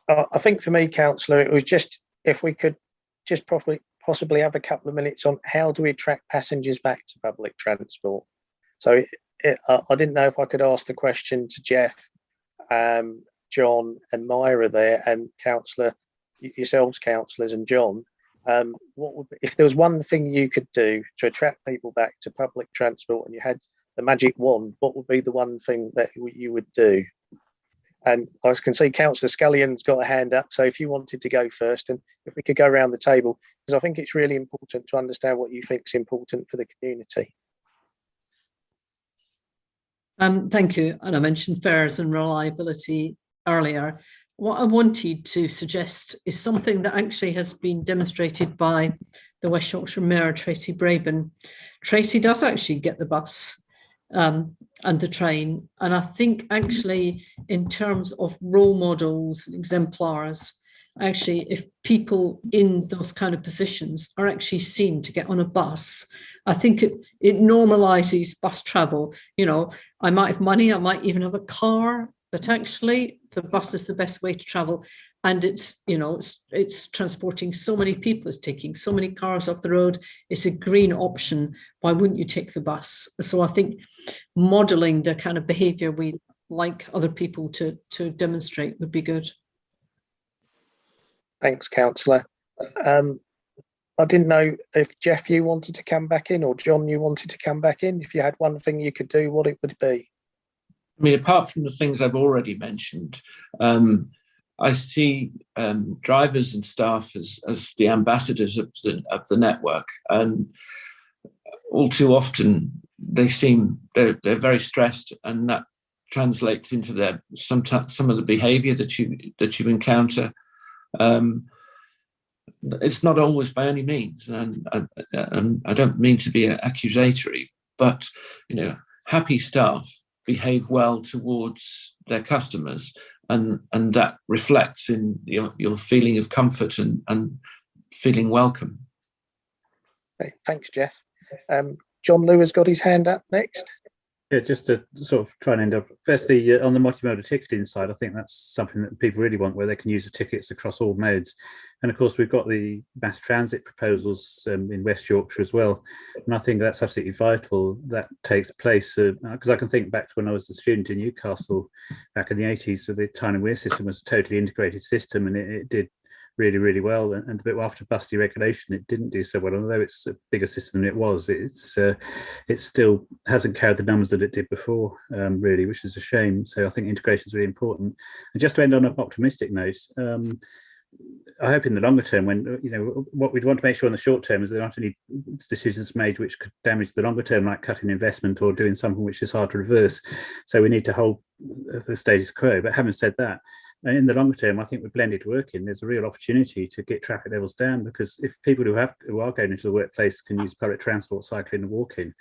Speaker 5: I think for me, Councillor, it was just if we could just possibly have a couple of minutes on how do we attract passengers back to public transport. So I didn't know if I could ask the question to Jeff, John and Myra there, and Councillor, yourselves, councillors, and John, if there was one thing you could do to attract people back to public transport and you had the magic wand, what would be the one thing that you would do? And I can see Councillor Scullion's got a hand up, so if you wanted to go first, and if we could go around the table, because I think it's really important to understand what you think is important for the community.
Speaker 8: Thank you. And I mentioned fares and reliability earlier. What I wanted to suggest is something that actually has been demonstrated by the West Yorkshire Mayor, Tracy Braben. Tracy does actually get the bus and the train. And I think actually in terms of role models and exemplars, actually if people in those kind of positions are actually seen to get on a bus, I think it normalizes bus travel. I might have money, I might even have a car, but actually the bus is the best way to travel. And it's transporting so many people, it's taking so many cars off the road. It's a green option. Why wouldn't you take the bus? So I think modeling the kind of behavior we like other people to demonstrate would be good.
Speaker 5: Thanks, Councillor. I didn't know if Jeff, you wanted to come back in, or John, you wanted to come back in. If you had one thing you could do, what it would be?
Speaker 3: I mean, apart from the things I've already mentioned, I see drivers and staff as the ambassadors of the network, and all too often they're very stressed, and that translates into some of the behaviour that you encounter. It's not always by any means, and I don't mean to be accusatory, but happy staff behave well towards their customers, and that reflects in your feeling of comfort and feeling welcome.
Speaker 5: Okay, thanks, Jeff. John Lewis got his hand up next.
Speaker 10: Yeah, just to sort of try and end up, firstly, on the multimodal ticketing side, I think that's something that people really want, where they can use the tickets across all modes. And of course, we've got the mass transit proposals in West Yorkshire as well. And I think that's absolutely vital that takes place, because I can think back to when I was a student in Newcastle back in the 80s, so the Tyne and Wear system was a totally integrated system, and it did really, really well. And a bit after bus deregulation, it didn't do so well. Although it's a bigger system than it was, it still hasn't carried the numbers that it did before, really, which is a shame. So I think integration is really important. And just to end on an optimistic note, I hope in the longer term, when what we'd want to make sure in the short term is there aren't any decisions made which could damage the longer term, like cutting investment or doing something which is hard to reverse. So we need to hold the status quo. But having said that, in the longer term, I think with blended working, there's a real opportunity to get traffic levels down, because if people who are going into the workplace can use public transport, cycling and walking,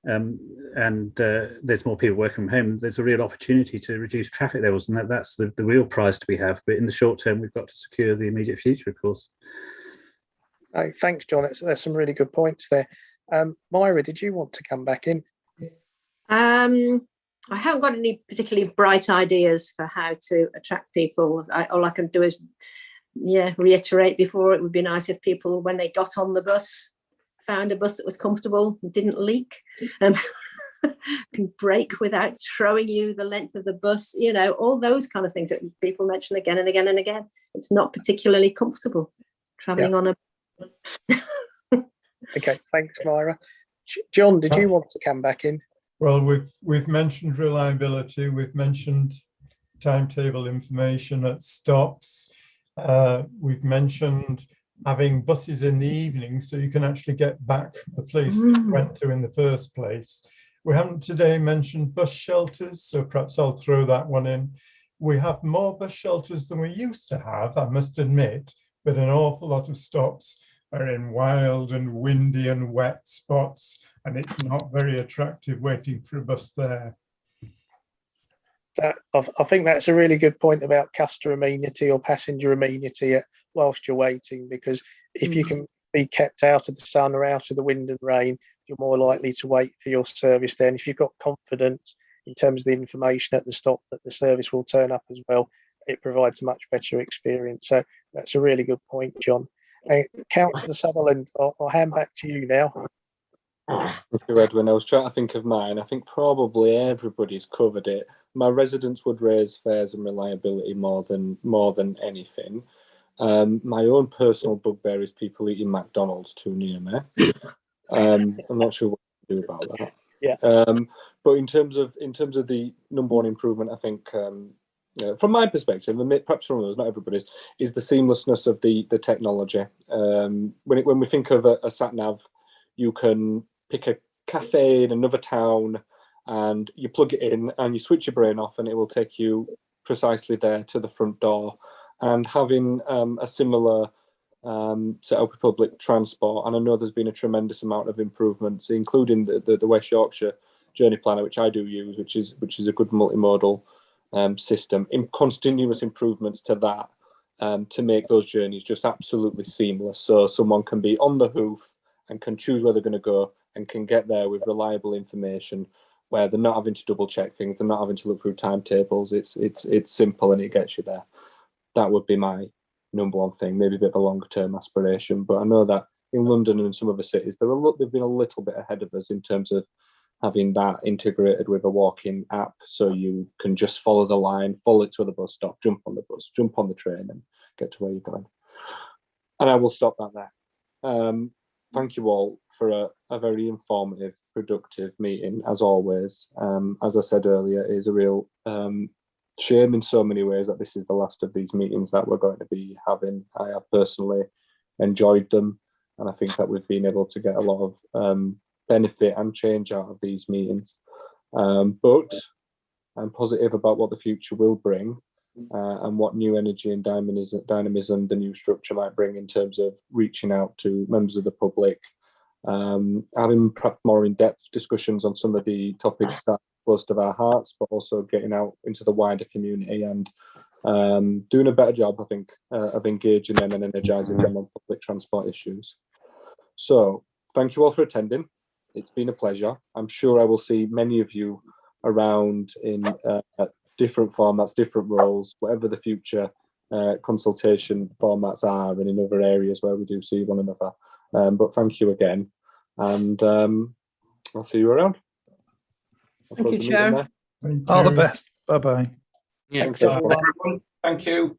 Speaker 10: and there's more people working from home, there's a real opportunity to reduce traffic levels, and that's the real prize to we have. But in the short term, we've got to secure the immediate future, of course.
Speaker 5: Oh, thanks, John. There's some really good points there. Myra, did you want to come back in?
Speaker 11: I haven't got any particularly bright ideas for how to attract people. All I can do is, reiterate before, it would be nice if people, when they got on the bus, found a bus that was comfortable and didn't leak, can brake without throwing you the length of the bus, all those kind of things that people mention again and again and again. It's not particularly comfortable travelling on a...
Speaker 5: Okay, thanks, Myra. John, did you want to come back in?
Speaker 4: Well, we've mentioned reliability, we've mentioned timetable information at stops, we've mentioned having buses in the evening so you can actually get back from the place that you went to in the first place. We haven't today mentioned bus shelters, so perhaps I'll throw that one in. We have more bus shelters than we used to have, I must admit, but an awful lot of stops are in wild and windy and wet spots, and it's not very attractive waiting for a bus there.
Speaker 5: I think that's a really good point about customer amenity or passenger amenity whilst you're waiting, because if you can be kept out of the sun or out of the wind and rain, you're more likely to wait for your service then. If you've got confidence in terms of the information at the stop that the service will turn up as well, it provides a much better experience. So that's a really good point, John. Councillor Sutherland, I'll hand back to you now.
Speaker 1: Thank you, Edwin. I was trying to think of mine. I think probably everybody's covered it. My residents would raise fares and reliability more than anything. My own personal bugbear is people eating McDonald's too near me. I'm not sure what to do about that.
Speaker 5: Yeah.
Speaker 1: But in terms of the number one improvement, I think from my perspective, and perhaps from others, not everybody's, is the seamlessness of the technology. When we think of a sat nav, you can pick a cafe in another town and you plug it in and you switch your brain off and it will take you precisely there to the front door. And having a similar setup with public transport, and I know there's been a tremendous amount of improvements, including the West Yorkshire Journey Planner, which I do use, which is a good multimodal system, in continuous improvements to that to make those journeys just absolutely seamless, so someone can be on the hoof and can choose where they're going to go and can get there with reliable information, where they're not having to double check things, they're not having to look through timetables. It's simple and it gets you there. That would be my number one thing, maybe a bit of a longer term aspiration, but I know that in London and some other cities they've been a little bit ahead of us in terms of having that integrated with a walking app, so you can just follow the line, follow it to the bus stop, jump on the bus, jump on the train and get to where you're going. And I will stop that there. Thank you all for a very informative, productive meeting, as always. As I said earlier, it is a real shame in so many ways that this is the last of these meetings that we're going to be having. I have personally enjoyed them, and I think that we've been able to get a lot of benefit and change out of these meetings. But I'm positive about what the future will bring and what new energy and dynamism the new structure might bring in terms of reaching out to members of the public, having perhaps more in-depth discussions on some of the topics that are close to our hearts, but also getting out into the wider community and doing a better job, I think, of engaging them and energising them on public transport issues. So thank you all for attending. It's been a pleasure. I'm sure I will see many of you around in different formats, different roles, whatever the future consultation formats are, and in other areas where we do see one another. But thank you again, and I'll see you around.
Speaker 8: Thank you, Chair.
Speaker 9: All the best. Bye-bye.
Speaker 3: Yeah.
Speaker 1: Thanks, everyone.
Speaker 7: Thank you.